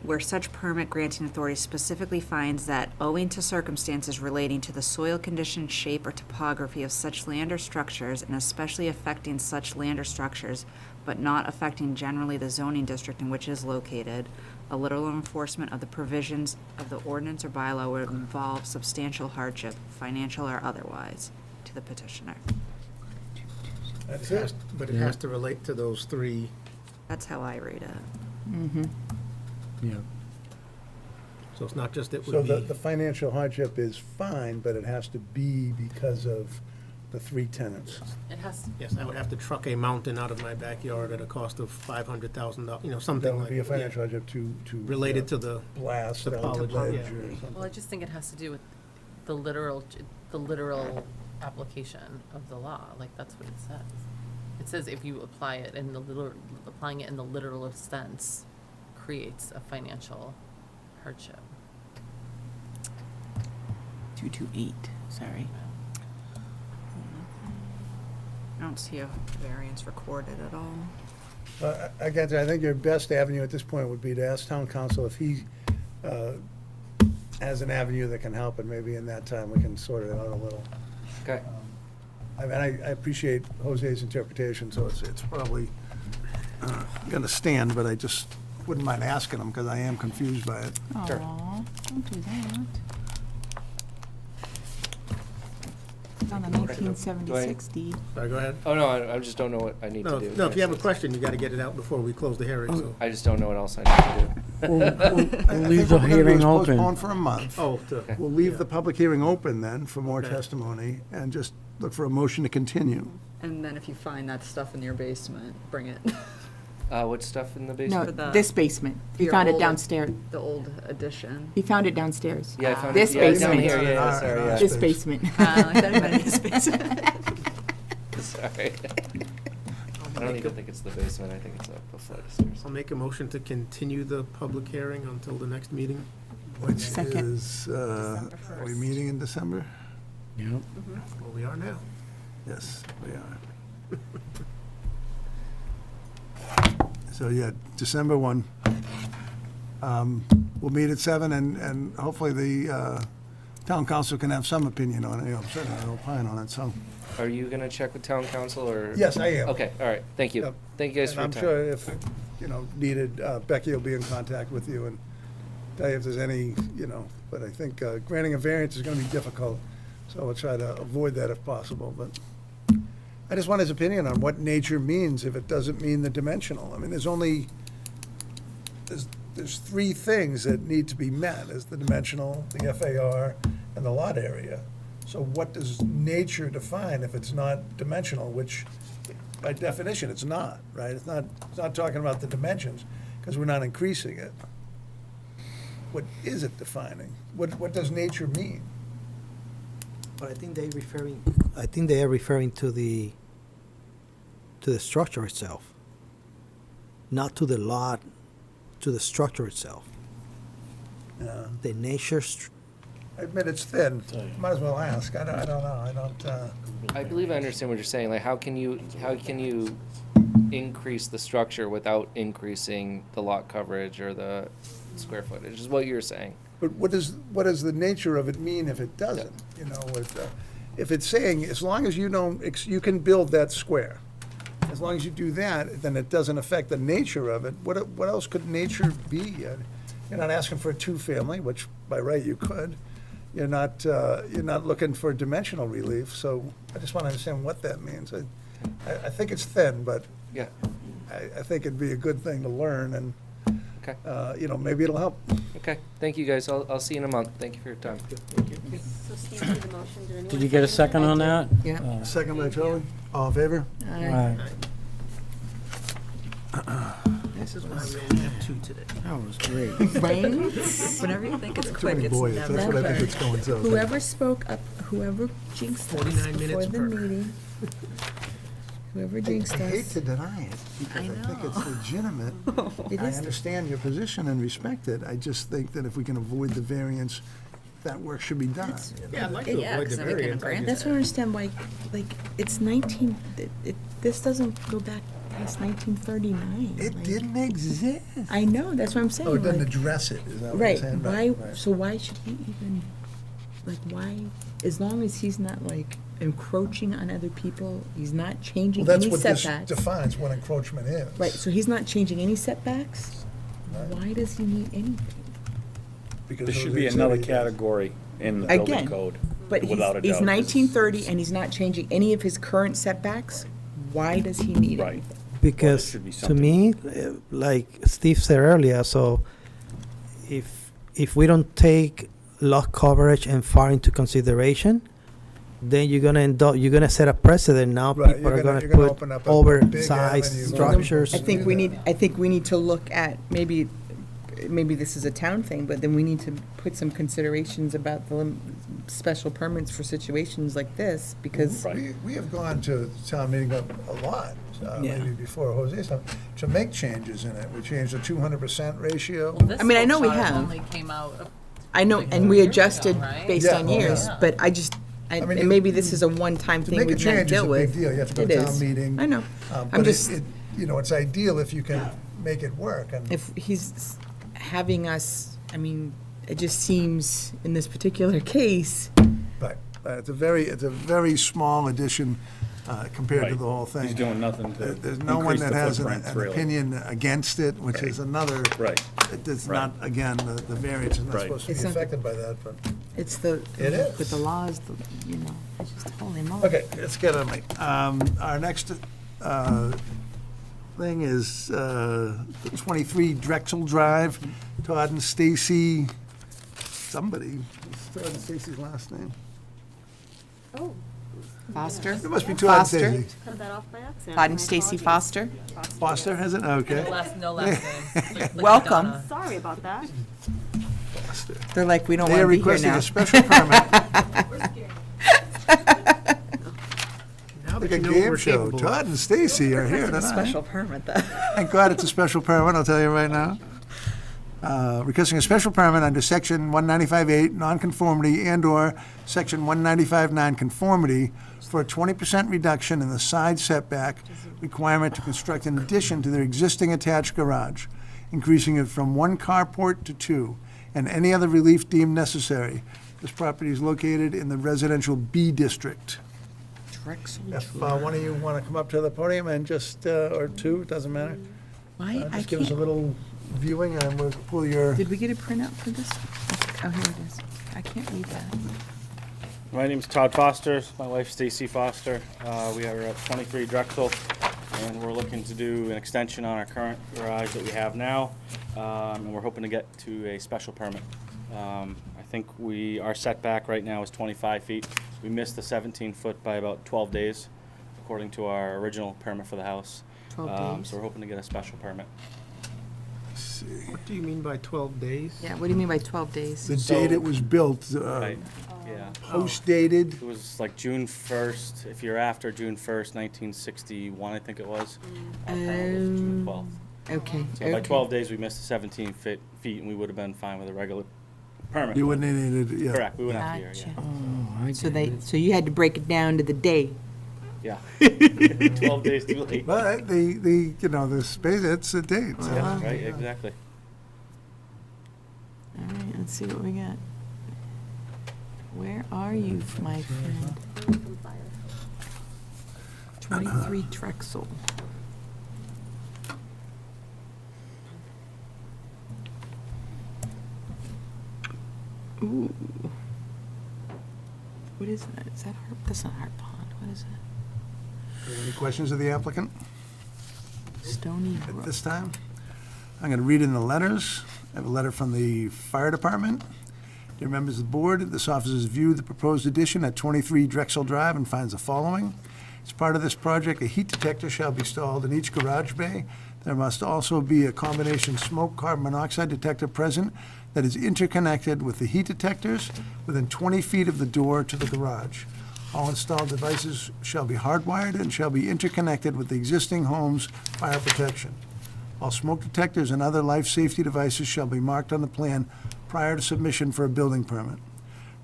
Where such permit granting authority specifically finds that owing to circumstances relating to the soil condition, shape, or topography of such land or structures, and especially affecting such land or structures, but not affecting generally the zoning district in which it is located, a literal enforcement of the provisions of the ordinance or bylaw would involve substantial hardship, financial or otherwise, to the petitioner. That's it. But it has to relate to those three. That's how I read it. Mm-hmm. Yeah. So it's not just it So would the be, financial hardship is fine, but it has to be because of the three tenants. It has, yes, I would have to truck a mountain out of my backyard at a cost of $500,000, That something would like. be a yeah, financial hardship to. Related to the, Blast, the down to topology, ledge yeah. or something. well, I just think it has to do with the literal application of the law, like, that's what it says. It says if you apply it in the applying it in the literal sense creates a financial hardship. 228, sorry. I don't see a variance recorded at all. Again, I think your best avenue at this point would be to ask town council if he has an avenue that can help, and maybe in that time we can sort it out a little. Okay. I mean, I appreciate Jose's interpretation, so it's probably going to stand, but I just wouldn't mind asking him, because I am confused by it. Sure. Aw, don't do that. It's on the Do I- 1976 deed. sorry, go ahead. Oh, no, I just don't know what I need No, to do. no, if you have a question, you gotta get it out before we close the hearing, so. I just don't know what else I need to do. We'll I leave think the what we're gonna do hearing is open. Postpone for a month. Oh, We'll leave the public hearing open then for more Okay. testimony, and just look for a motion to continue. And then if you find that stuff in your basement, bring it. What stuff in the No, basement? For the- this basement. He your found it old- downstairs. The old addition. He found it downstairs. Yeah, I found This it. Yeah, down basement. here, yeah, Not sorry, in our yeah. This space. basement. Like that, but in his basement. Sorry. I don't even think it's the basement, I think it's a flight of stairs. I'll make a motion to continue the public hearing until the next meeting. Which Second. is, are we meeting in December? Yep. Well, we are now. Yes, we are. So, yeah, December 1. We'll meet at 7, and hopefully the town council can have some opinion on it, certainly I'll opine on it, so. Are you gonna check with town council, or? Yes, I am. Okay, all right, thank you. Yep. Thank you guys And for your I'm time. sure if, needed, Becky will be in contact with you and tell you if there's any, but I think granting a variance is gonna be difficult, so we'll try to avoid that if possible, but I just want his opinion on what nature means if it doesn't mean the dimensional. I mean, there's three things that need to be met, is the dimensional, the FAR, and the lot area. So what does nature define if it's not dimensional, which by definition, it's not, right? It's not talking about the dimensions, because we're not increasing it. What is it defining? What does nature mean? But I think they are referring to the structure itself, not to the lot, to the structure itself. The nature, I admit it's thin. Might as well ask. I don't know. I believe I understand what you're saying, like, how can you increase the structure without increasing the lot coverage or the square footage, is what you're saying. But what does the nature of it mean if it doesn't? If it's saying, as long as you you can build that square, as long as you do that, then it doesn't affect the nature of it. What else could nature be? You're not asking for a two-family, which by right you could. You're not looking for dimensional relief, so I just want to understand what that means. I think it's thin, but Yeah, I think it'd be a good thing to learn, and, okay, maybe it'll help. okay, thank you guys, I'll see you in a month, thank you for your time. So Steve made the motion, did anyone? Did you get a second on that? Yeah. Second by Charlie. All in favor? Aye. This is why we only have two today. That was great. Right? Whenever you think it's Too quick, many it's boys. never. That's what I think it's going to. Whoever spoke up, whoever jinxed us 49 before minutes the per. meeting, whoever I jinxed hate us. to deny it, because I think it's legitimate. It I is- understand your position and respect it. I just think that if we can avoid the variance, that work should be done. Yeah, I'd like to Yeah, avoid 'cause the then we can variance. grant That's what I understand why, it's 19, this doesn't go back past 1939. It like- didn't exist. I know, that's what I'm saying. Oh, it doesn't like- address it, is that what you're Right, saying? why, Right. so why should he even, why, as long as he's not encroaching on other people, he's not Well, changing that's any what this setbacks. defines what encroachment is. Right, so he's not changing any setbacks, Right. why does he need anything? Because There should those be are another activities. category in the building Again, code, But he's without a doubt. he's 1930 and he's not changing any of his current setbacks, Why does he need it? Right. Because should be to me, like Steve said earlier, so if we don't take lot coverage and far into consideration, then you're gonna set a precedent now. Right, People you're are gonna gonna open up put a big oversized avenue. structures. I think we need to look at, maybe this is a town thing, but then we need to put some considerations about the special permits for situations like this, because Right. We have gone to town meeting a lot, Yeah. maybe before Jose's time, to make changes in it. We changed the 200% ratio. Well, this I mean, I know we chart have. Only came out, I know, Like and we 4 years adjusted ago, right? based Yeah, on oh, years, yeah. but I mean, and maybe this is a one-time To thing make a we've got to change is a deal big with. deal. You have to go It to town is. meeting. I know. But just- it's ideal if you can make it work. And If he's having us, I mean, it just seems, in this particular case, But it's a very small addition compared to Right. the whole thing. He's doing nothing to There's no one increase that the has an footprints, really. opinion against it, which is another. Right. It does Right. not, again, the variance is not Right. supposed to be It's not- affected by that, but. it's the, It is. with the laws, it's just holy moly. Okay, let's get on it. Our next thing is the 23 Drexel Drive, Todd and Stacy, somebody. What's Todd and Stacy's last name? Oh, Foster? It must be Todd and Foster? Stacy. cut that off by accident. Todd and My Stacy apologies. Foster? Foster, has it? Okay. no last name. Like Welcome. Madonna. Sorry about that. Foster. They're like, we don't They want are to be here requesting now. a special permit. Now Like that a you know what game we're show. capable of. Todd and Stacy are here tonight. Special permit, though. Thank God it's a special permit, I'll tell you right now. Requesting a special permit under section 195.8, nonconformity, and/or section 195 nonconformity for a 20% reduction in the side setback requirement to construct an addition to their existing attached garage, increasing it from 1 carport to 2, and any other relief deemed necessary. This property is located in the residential B district. Drexel If one of you want to come up to the podium and just, or two, it doesn't matter. Why, I Just give us a can't, little viewing and we'll pull your. did we get a printout for this? Oh, here it is. I can't read that. My name's Todd Foster, my wife Stacy Foster. We are at 23 Drexel, and we're looking to do an extension on our current garage that we have now, and we're hoping to get to a special permit. I think our setback right now is 25 feet. We missed the 17-foot by about 12 days, according to our original permit for the house. 12 days. So we're hoping to get a special permit. What do you mean by 12 days? Yeah, what do you mean by 12 days? The date it was built, Right, yeah. post-dated. It was like June 1st, if you're after June 1st, 1961, I think it was. Our permit was June 12th. Okay. So by okay. 12 days, we missed the 17 feet, and we would have been fine with a regular permit. You wouldn't have needed, yeah. Correct, we wouldn't have to Gotcha. hear, Oh, I So get so you had to break it down to the day. yeah. Yeah. 12 days too late. But the space, it's a date, so. Yeah, right, exactly. All right, let's see what we got. Where are you, my friend? From fire. 23 Drexel. Ooh. What is that? Is that Harp? That's not Harp Pond. What is that? Any questions of the applicant Stony at Brook. this time? I'm going to read in the letters. I have a letter from the fire department. Dear members of the board, this office has viewed the proposed addition at 23 Drexel Drive and finds the following. As part of this project, a heat detector shall be installed in each garage bay. There must also be a combination smoke carbon monoxide detector present that is interconnected with the heat detectors within 20 feet of the door to the garage. All installed devices shall be hardwired and shall be interconnected with the existing home's fire protection. All smoke detectors and other life safety devices shall be marked on the plan prior to submission for a building permit.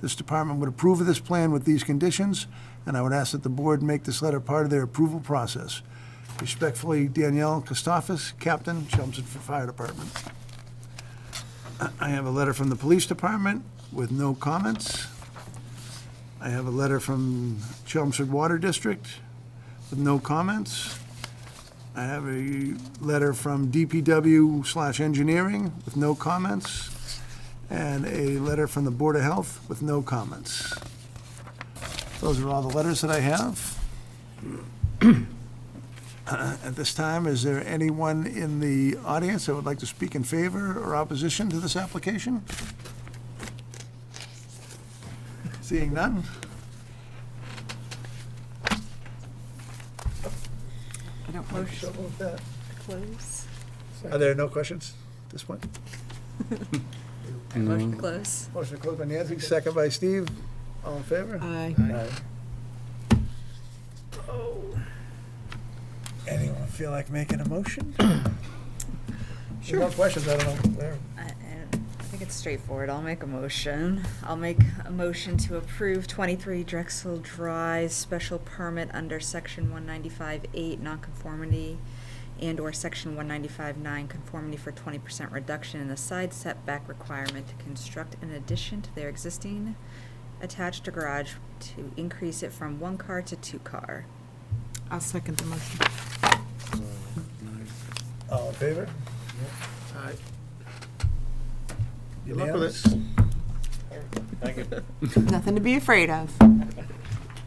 This department would approve of this plan with these conditions, and I would ask that the board make this letter part of their approval process. Respectfully, Danielle Kostafis, Captain, Chelmsford Fire Department. I have a letter from the police department with no comments. I have a letter from Chelmsford Water District with no comments. I have a letter from DPW/engineering with no comments, and a letter from the Board of Health with no comments. Those are all the letters that I have. At this time, is there anyone in the audience that would like to speak in favor or opposition to this application? Seeing none? I don't Motion with that. Close. Are there no questions at this point? Motion to close. Motion to close by Nancy, second by Steve. All in favor? Aye. Oh. Anyone feel like making a motion? Sure. No questions, I don't know where. I think it's straightforward. I'll make a motion. I'll make a motion to approve 23 Drexel Drive special permit under section 195-8 nonconformity and/or section 195-9 conformity for 20% reduction in the side setback requirement to construct an addition to their existing attached garage to increase it from 1 car to 2 car. I'll second the motion. All in favor? Aye. Good luck with Unanimous? it. Thank you. Nothing to be afraid of.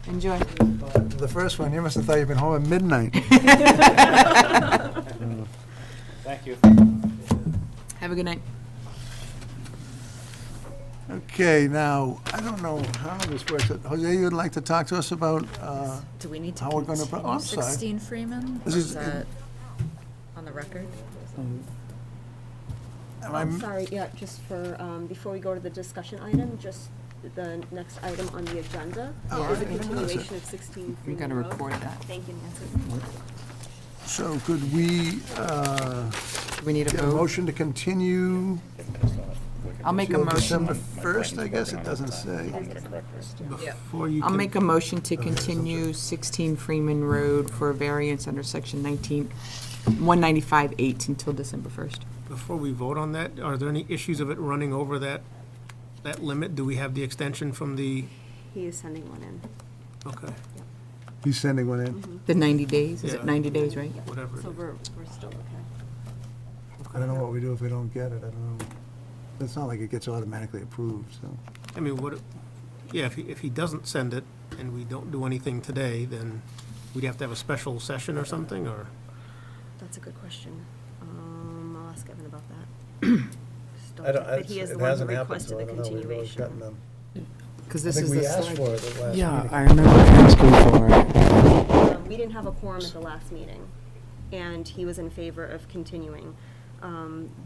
Enjoy. The first one, you must have thought you'd been home at midnight. Thank you. Have a good night. Okay, now, I don't know how this works. Jose, you'd like to talk to us about, Do we need to How we're gonna continue I'm sorry. 16 Freeman? This Or is- is that on the record? am I- I'm sorry, yeah, just for, before we go to the discussion item, just the next item on the agenda Oh, is a I didn't notice continuation of 16 We Freeman gotta Road. record that. Thank you, Nancy. so could we, Do we need a get a vote? motion to continue I'll make a till motion. December 1st, I guess it doesn't say. Before you I'll can- make a motion to continue 16 Freeman Road for a variance under section 195-8 until December 1st. Before we vote on that, are there any issues of it running over that limit? Do we have the extension from the, He is sending one in. okay, He's sending one in. The 90 days, is it Yeah. 90 days, right? whatever it So is. we're still okay. I don't know what we do if we don't get it, I don't know. It's not like it gets automatically approved, so. I mean, yeah, if he doesn't send it and we don't do anything today, then we'd have to have a special session or something, or? That's a good question. I'll ask Evan about that. Just I don't, think that he is the it one who hasn't happened, requested so I the don't know, we've always gotten continuation. them. Because I this think is we the asked for select. it at last Yeah, meeting. I remember asking for it. We didn't have a quorum at the last meeting, and he was in favor of continuing.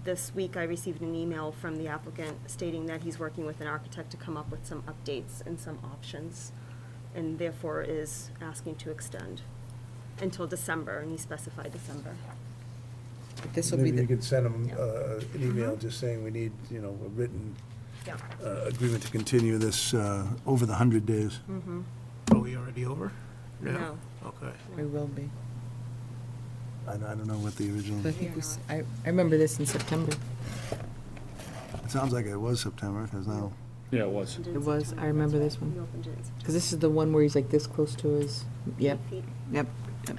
This week, I received an email from the applicant stating that he's working with an architect to come up with some updates and some options, and therefore is asking to extend until December, and he specified December. This will be Maybe you the, could send them Yeah. an email just saying we need, a written Yeah. agreement to continue this over the 100 days. Are we already over? No. Okay. we will be. I don't know what the original, I think I remember this in September. it sounds like it was September, because now, Yeah, it was. It was, I remember this We one. opened it in September. Because this is the one where he's like this close to his, yep, 8 feet. yep.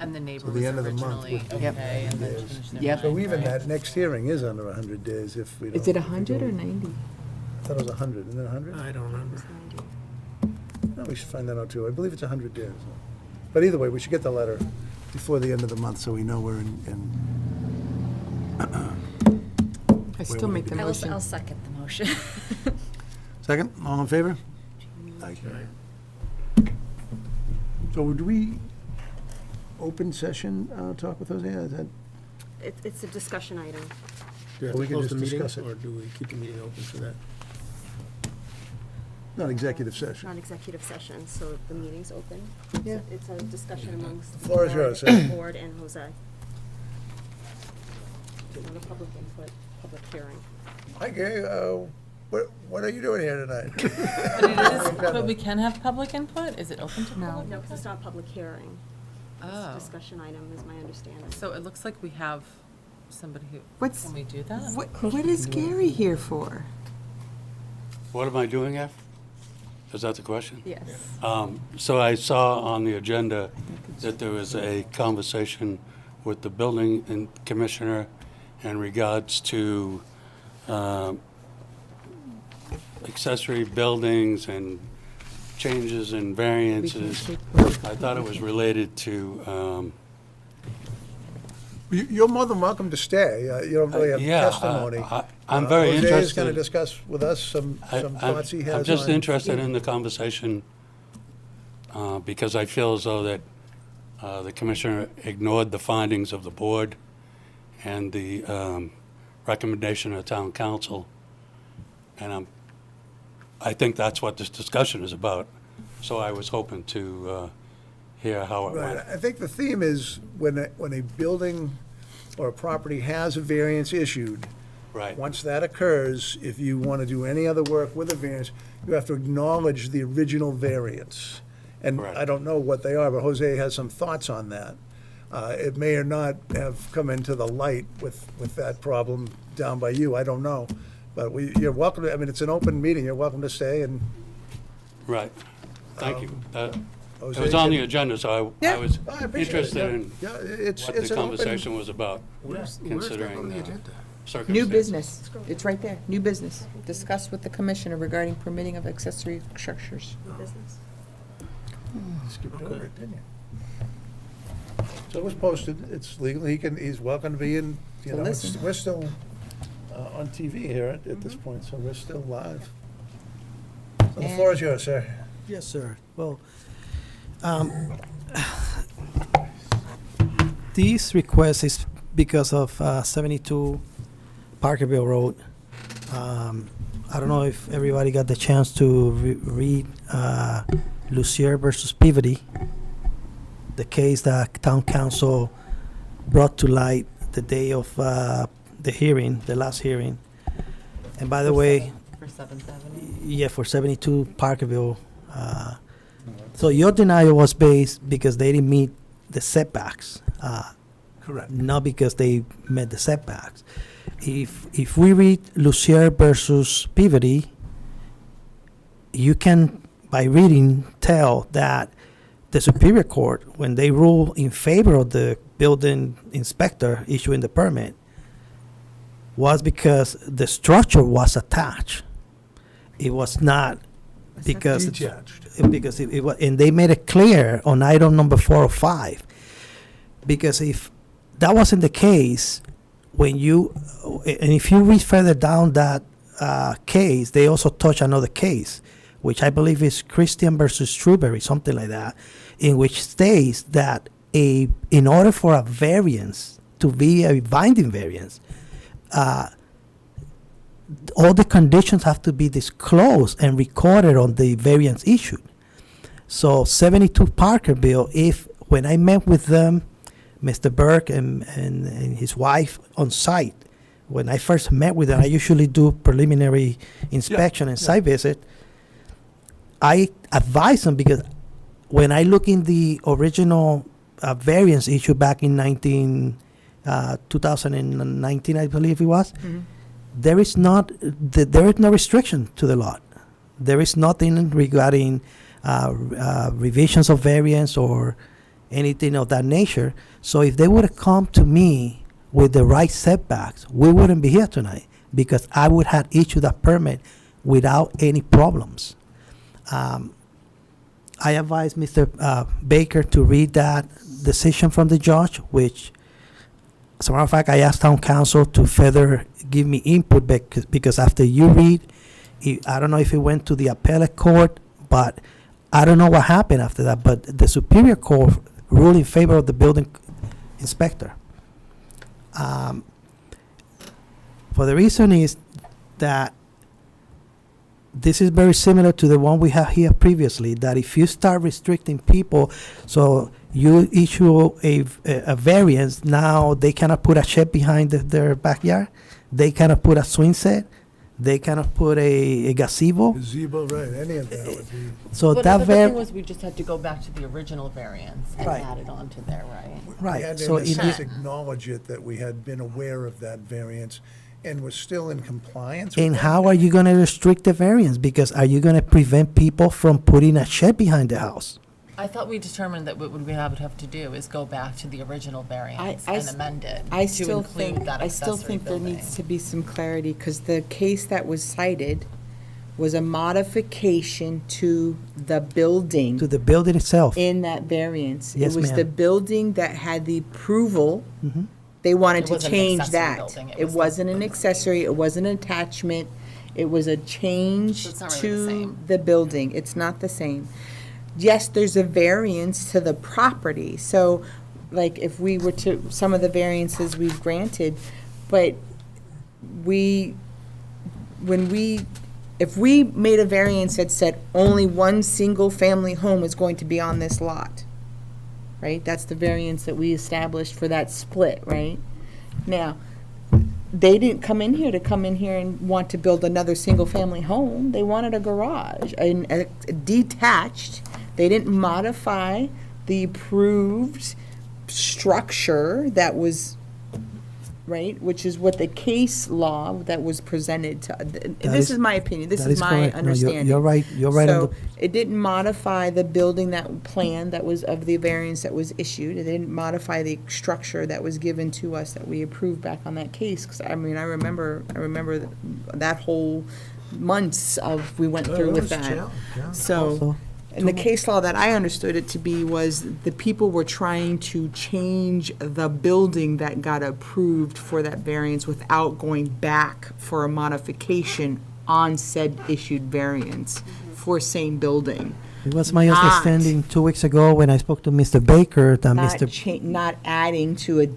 And the neighbor So was the end of the month originally would be Yep. okay, and then days. changed their Yep. mind, so even right? that next hearing is under 100 days if we don't. Is it if we 100 or go- 90? I thought it was 100, isn't it 100? I don't remember. 90. No, we should find that out too. I believe it's 100 days. But either way, we should get the letter before the end of the month so we know we're in. I still make the I'll motion. second the motion. Second, all in favor? Aye. So do we open session talk with Jose? Is that, It's a discussion item. Do we have Or we to can close just the meeting, discuss it. or do we keep the meeting open for that? not executive session? Non-executive session, so the meeting's open. Yeah. It's a discussion amongst the Floor is board, yours, sir. board and Jose. Not a public input, public hearing. Hi, Gary. What are you doing here tonight? But it is, but we can have public input? Is it open to No. public No, because input? it's not a public hearing. It's a Oh. discussion item, is my understanding. So it looks like we have somebody who, What's, can we do that? what is Gary here for? What am I doing after? Is that the question? Yes. So I saw on the agenda that there was a conversation with the building commissioner in regards to accessory buildings and changes and variances. I thought it was related to You're more than welcome to stay. You don't really have Yeah, testimony. I'm very Jose is interested. going to discuss with us some thoughts he has on. I'm just interested in the conversation because I feel as though that the commissioner ignored the findings of the board and the recommendation of town council. And I think that's what this discussion is about. So I was hoping to hear how it Right, went. I think the theme is when a building or a property has a variance issued, Right. once that occurs, if you want to do any other work with a variance, you have to acknowledge the original variance. And Correct. I don't know what they are, but Jose has some thoughts on that. It may or not have come into the light with that problem down by you, I don't know. But you're welcome to, I mean, it's an open meeting, you're welcome to stay and. Right. Thank you. It Jose was on the can- agenda, so I Yeah, was I appreciate it, interested yeah. in Yeah, it's what it's the an open. conversation was about, Where's that considering on the agenda? circumstances. New business. It's right there. New business. Discuss with the commissioner regarding permitting of accessory structures. Business. Skipped over it, didn't you? So it was posted, it's legal, he's welcome to be in, you To know, listen. we're still on TV here at this point, so we're still live. So the floor is yours, sir. Yes, sir. Well, this request is because of 72 Parkerville Road. I don't know if everybody got the chance to read Lucier versus Peabody, the case that town council brought to light the day of the hearing, the last hearing. And by the way, For 770. yeah, for 72 Parkerville. So your denial was based because they didn't meet the setbacks, Correct. not because they met the setbacks. If we read Lucier versus Peabody, you can, by reading, tell that the Superior Court, when they rule in favor of the building inspector issuing the permit, was because the structure was attached. It was not because Detached. because it was, and they made it clear on item number 4 or 5. Because if that wasn't the case, when you, and if you read further down that case, they also touch another case, which I believe is Christian versus Shrewsbury, something like that, in which states that in order for a variance to be a binding variance, all the conditions have to be disclosed and recorded on the variance issued. So 72 Parkerville, when I met with them, Mr. Burke and his wife on site, when I first met with them, I usually do preliminary inspection and site visit. I advise them because when I look in the original variance issue back in 2019, I believe it was, there is no restriction to the lot. There is nothing regarding revisions of variance or anything of that nature. So if they would have come to me with the right setbacks, we wouldn't be here tonight because I would have issued that permit without any problems. I advise Mr. Baker to read that decision from the judge, which, as a matter of fact, I asked town council to further give me input because after you read, I don't know if it went to the appellate court, but I don't know what happened after that. But the Superior Court ruled in favor of the building inspector. For the reason is that this is very similar to the one we have here previously, that if you start restricting people, so you issue a variance, now they cannot put a shed behind their backyard, they cannot put a swing set, they cannot put a gazebo. Gazebo, right, any of that would be. So But that the var- thing was, we just had to go back to the original variance and Right. add it onto there, right? Right, We had so to, in it a sense, is- acknowledge it, that we had been aware of that variance and was still in compliance with And that. how are you going to restrict the variance? Because are you going to prevent people from putting a shed behind the house? I thought we determined that what we would have to do is go back to the original variance I and s- amend it I to still include think, that I still accessory think there building. needs to be some clarity, because the case that was cited was a modification to the building To the building itself? in that variance. Yes, It was ma'am. the building that had the approval. Mhm. They wanted It to wasn't an change accessory that. building, it It was the- wasn't an accessory, it wasn't an attachment, it was a change So it's not really the to same. the building. It's not the same. Yes, there's a variance to the property, so, like, if we were to, some of the variances we've granted, but if we made a variance that said only one single-family home is going to be on this lot, right? That's the variance that we established for that split, right? Now, they didn't come in here and want to build another single-family home. They wanted a garage, a detached. They didn't modify the approved structure that was, right, which is what the case law that was presented to, this is my opinion, this that is is my correct. No, understanding. you're right. You're right on So, the- it didn't modify the building that plan that was of the variance that was issued. It didn't modify the structure that was given to us that we approved back on that case. Because, I mean, I remember that whole months of, we went through with that. So, So, and the case law that I understood it to be was the people were trying to change the building that got approved for that variance without going back for a modification on said issued variance for same building. it was my not- understanding 2 weeks ago when I spoke to Mr. Baker that Not Mr. not adding to a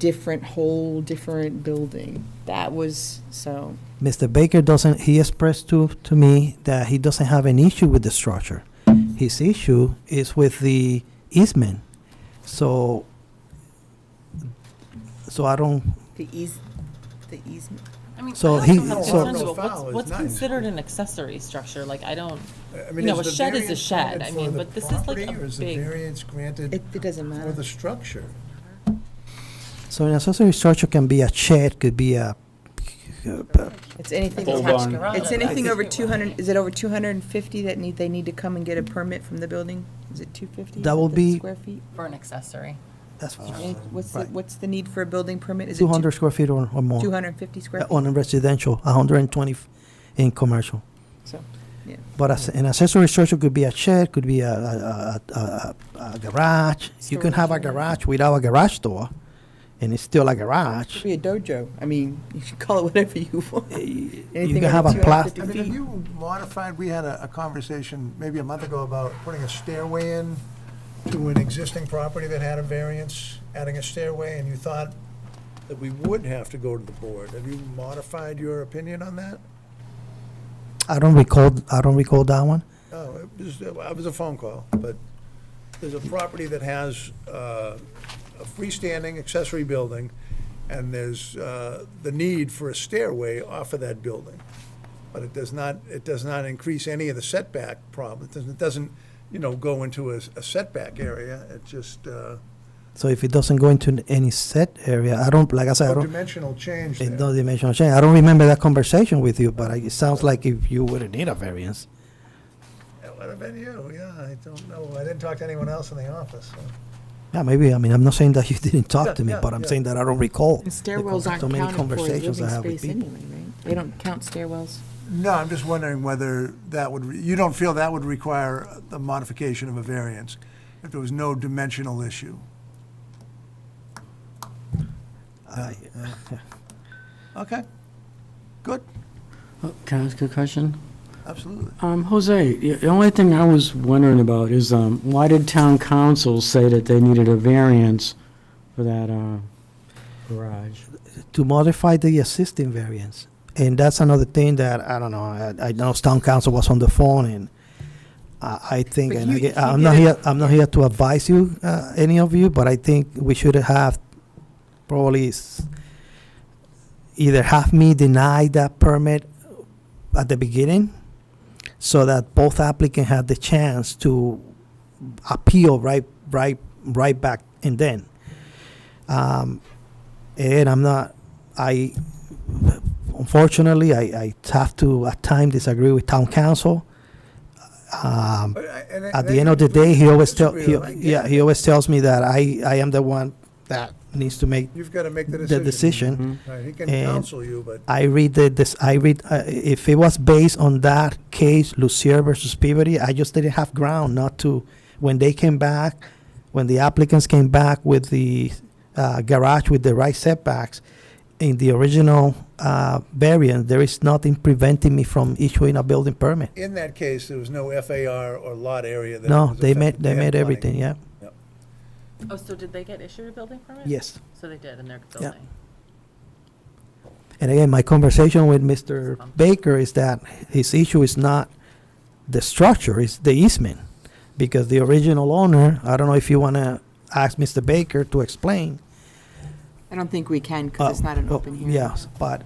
whole different building. That was, so, Mr. Baker doesn't, he expressed to me that he doesn't have an issue with the structure. His issue is with the easement. So I don't, the easement. I mean, So I he- also have so- concerns with Foul is what's nice. considered an accessory structure, like, I don't, I You mean, know, is a the shed is a variance shed. granted I for mean, the but this is like property, a or is the big- variance granted It doesn't for matter. the structure? so an accessory structure can be a shed, could be a, It's anything, Full attached barn. garage. it's anything over 200, is it over 250 that they need to come and get a permit from the building? Is it 250? That will be- Square feet? For an accessory. that's What's the need for a building permit? Is it 200 square feet or more. 250 square feet? On a residential, 120 in commercial. So, yeah. But an accessory structure could be a shed, could be a garage. You can have a Storage unit. garage without a garage door, and it's still a garage. Could be a dojo. I mean, you can call it whatever you want. You Anything can have over a plastic. 250 I mean, have feet. you modified, we had a conversation maybe a month ago about putting a stairway in to an existing property that had a variance, adding a stairway, and you thought that we would have to go to the board. Have you modified your opinion on that? I don't recall that one. Oh, it was a phone call, but there's a property that has a freestanding accessory building, and there's the need for a stairway off of that building. But it does not increase any of the setback problem. It doesn't, go into a setback area. It just, So if it doesn't go into any set area, I don't, like I said, I no don't, dimensional change it's there. no dimensional change. I don't remember that conversation with you, but it sounds like if you wouldn't need a variance. It would have been you, yeah, I don't know. I didn't talk to anyone else in the office, so. Yeah, maybe, I mean, I'm not saying that you didn't talk Yeah, to me, yeah, but I'm yeah. saying that I don't recall. And stairwells aren't so many counted for as conversations living I have with space people. anyway, right? They don't count stairwells. No, I'm just wondering whether that would, you don't feel that would require the modification of a variance if there was no dimensional issue? Okay, good, Can I ask a question? absolutely. Jose, the only thing I was wondering about is, why did town council say that they needed a variance for that, garage? To modify the existing variance. And that's another thing that, I don't know, I know town council was on the phone, and I think, But and you- again, he I'm did not it- here, I'm not here to advise you, any of you, but I think we should have probably either have me deny that permit at the beginning, so that both applicants have the chance to appeal right back and then. And I'm not, unfortunately, I have to at times disagree with town council. At the end of the day, he always he always tells me that I am the one that needs to make You've got to make the the decision. decision. Right, he can And counsel you, but I read if it was based on that case, Lucier versus Peabody, I just didn't have ground not to, when they came back, when the applicants came back with the garage with the right setbacks, in the original variant, there is nothing preventing me from issuing a building permit. In that case, there was no FAR or lot area that No, was they made, affected. they had made plenty. everything, yeah. Oh, so did they get issued a building permit? Yes. So they did, and they're building. And again, my conversation with Mr. Baker is that his issue is not the structure, it's the easement. Because the original owner, I don't know if you want to ask Mr. Baker to explain. I don't think we can, because it's not an open hearing. Yes, but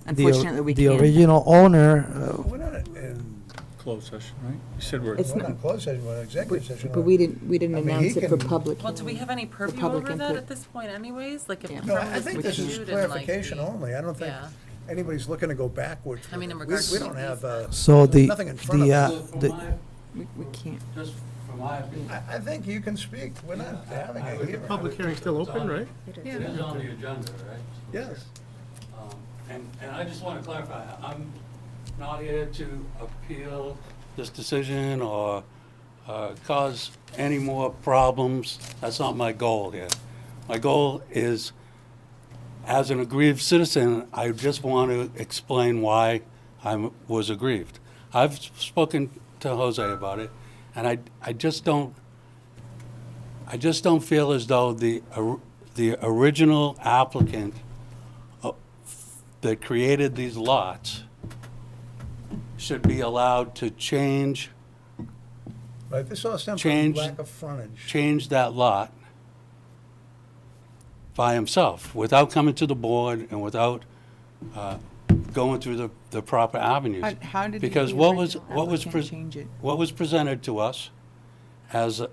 Unfortunately, we the can't. original owner, We're not in, Closed session, right? You said we're. It's we're not- not closed session, we're in executive session. But we didn't I mean, announce he it for can- public. Well, do we have any purview public over that input. at this point anyways? Like if Yeah. the No, permit I was think this is issued and, like, clarification the- only. I don't think Yeah. anybody's looking to go backwards. I mean, in with it. regards We to don't the have, so the, nothing in front of the, us. So the, from my, We can't. just from my opinion. I think you can speak. We're not having a hearing. Public hearing's still open, right? It is on the agenda, right? Yes. And I just want to clarify, I'm not here to appeal this decision or cause any more problems. That's not my goal here. My goal is, as an aggrieved citizen, I just want to explain why I was aggrieved. I've spoken to Jose about it, and I just don't feel as though the original applicant that created these lots should be allowed to change Right, this all stems from Change- lack of frontage. that lot by himself, without coming to the board and without going through the proper avenues. How did Because the what was applicant pres- change it? what was presented to us as an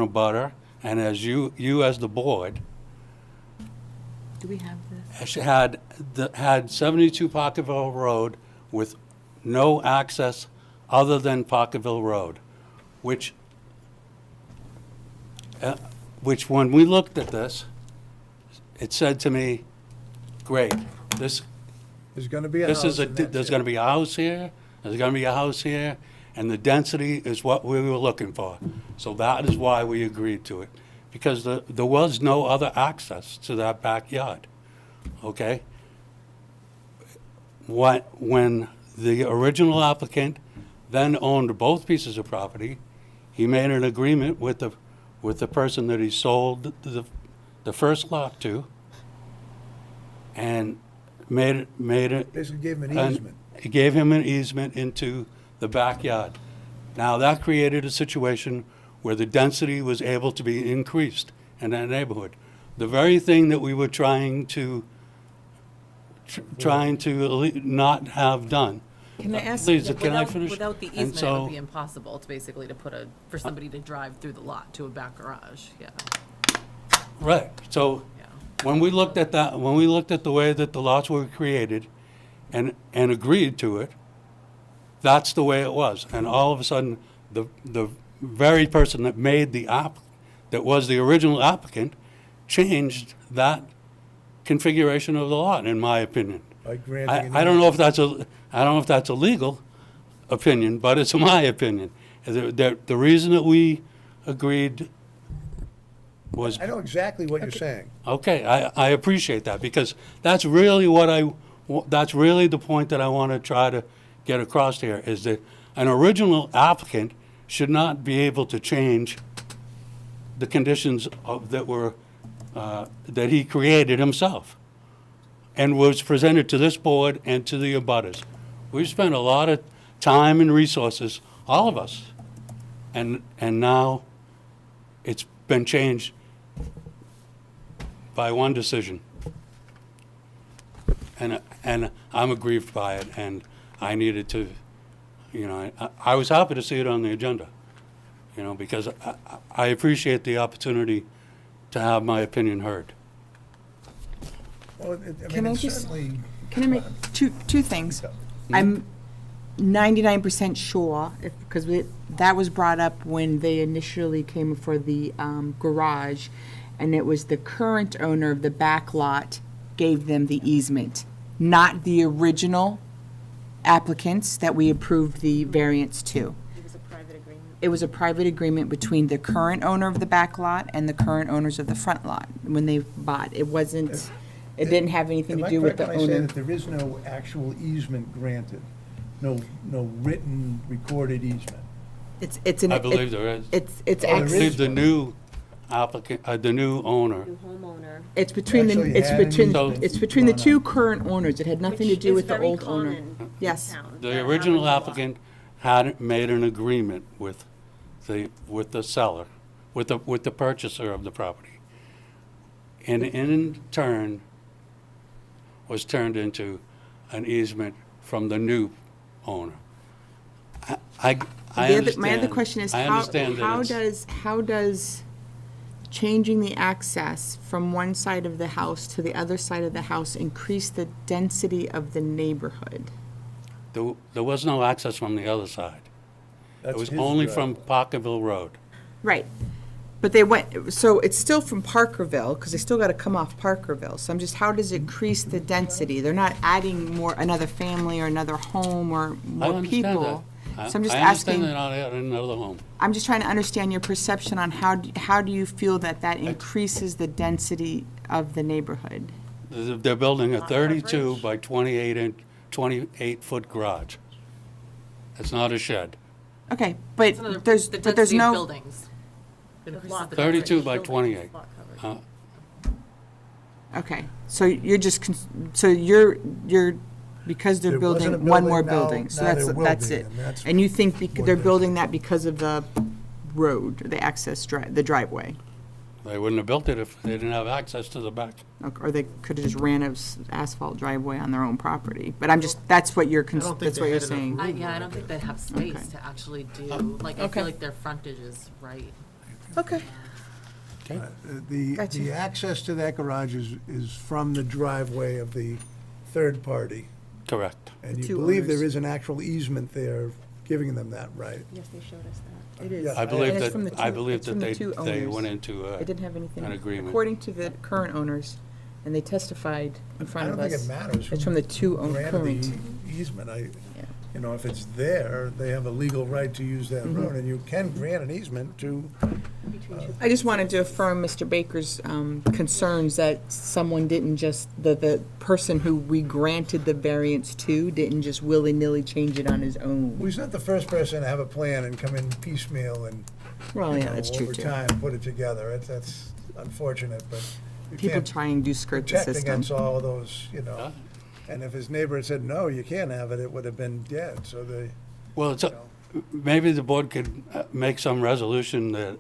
abutter and as you as the board Do we have this? had 72 Pocketville Road with no access other than Pocketville Road, which when we looked at this, it said to me, great, There's gonna be a house. there's and that's going it. to be a house here, there's going to be a house here, and the density is what we were looking for. So that is why we agreed to it, because there was no other access to that backyard, okay? When the original applicant then owned both pieces of property, he made an agreement with the person that he sold the first lot to, and made it. Basically gave him an and easement. He gave him an easement into the backyard. Now, that created a situation where the density was able to be increased in that neighborhood. The very thing that we were trying to not have done. Can I ask? Please, can I Without- finish? Without the And easement, it so- would be impossible to basically for somebody to drive through the lot to a back garage, yeah, Right, so yeah. when we looked at that, when we looked at the way that the lots were created and agreed to it, that's the way it was. And all of a sudden, the very person that made that was the original applicant, changed that configuration of the lot, in my opinion. By granting an I don't know if that's a legal opinion, but it's my opinion. The reason that we agreed was, I know exactly what you're saying. okay, I appreciate that, because that's really that's really the point that I want to try to get across here, is that an original applicant should not be able to change the conditions that he created himself and was presented to this board and to the abutters. We've spent a lot of time and resources, all of us, and now it's been changed by one decision. And I'm aggrieved by it, and I needed to, I was happy to see it on the agenda, because I appreciate the opportunity to have my opinion heard. Well, Can I it's just- certainly. Can I make two things? I'm 99% sure, because that was brought up when they initially came for the garage, and it was the current owner of the back lot gave them the easement, not the original applicants that we approved the variance to. It was a private agreement. it was a private agreement between the current owner of the back lot and the current owners of the front lot when they bought. It wasn't, it didn't have anything to do with the Am I correct when I say owner. that there is no actual easement granted? No written, recorded easement? It's an. I believe there is. It's Oh, there I is believe the one. new applicant, the new owner, New homeowner. It's between the, Actually it's had an between, easement it's between the drawn two up. current owners. It had nothing to which do is with the very old owner. common in Yes. town. the That original happens a lot. applicant had made an agreement with the seller, with the purchaser of the property. And in turn, was turned into an easement from the new owner. I My understand. other question is, I understand that how does changing the access from one side of the house to the other side of the house increase the density of the neighborhood? There was no access from the other side. It That's was his only driveway. from Parkerville Road. Right. But they went, so it's still from Parkerville, because they still got to come off Parkerville. So I'm just, how does it increase the density? They're not adding another family or another home or I more understand people. that. So I'm just I asking, understand they're not adding another home. I'm just trying to understand your perception on how do you feel that increases the density of the neighborhood? They're building a Lot 32 coverage. by 28-foot garage. It's not a shed. Okay, but It's another- there's the there's density of no, buildings. It increases lot the 32 density. by 28. Lot coverage. okay, so you're just, so you're, because they're There wasn't a building one more building, now- building, so now there will that's be, it. and that's And you think what they're it is. building that because of the road, the access the driveway? They wouldn't have built it if they didn't have access to the back. Or they could have just ran a asphalt driveway on their own property, but I'm just, that's what you're, don't think that's they what you're had enough saying. room. Yeah, I don't think they'd have space Okay. to actually do, like, I Okay. feel like their frontage is right. Okay. The Gotcha. access to that garage is from the driveway of the third party. Correct. And The you two believe there owners. is an actual easement there giving them that right? Yes, they showed us that. It is. Yeah, I believe And it's that, from the I two- believe it's that from the they two they owners. went into It didn't have anything. an agreement. According to the current owners, and they testified in I front of don't think us. it matters. It's from the two Granted current. the easement, Yeah. you know, if it's there, they have a legal right to use that Mm-hmm. road, and you can grant an easement to, I just wanted to affirm Mr. Baker's concerns that someone didn't just, the person who we granted the variance to didn't just willy-nilly change it on his own. he's not the first person to have a plan and come in piecemeal and, Well, you yeah, know, that's true over too. time, put it together. That's unfortunate, but you People can't try and do skirt the protect system. against all of those, you know. Yeah. And if his neighbor had said, no, you can't have it, it would have been dead, so they, Well, it's, you know. maybe the board could make some resolution that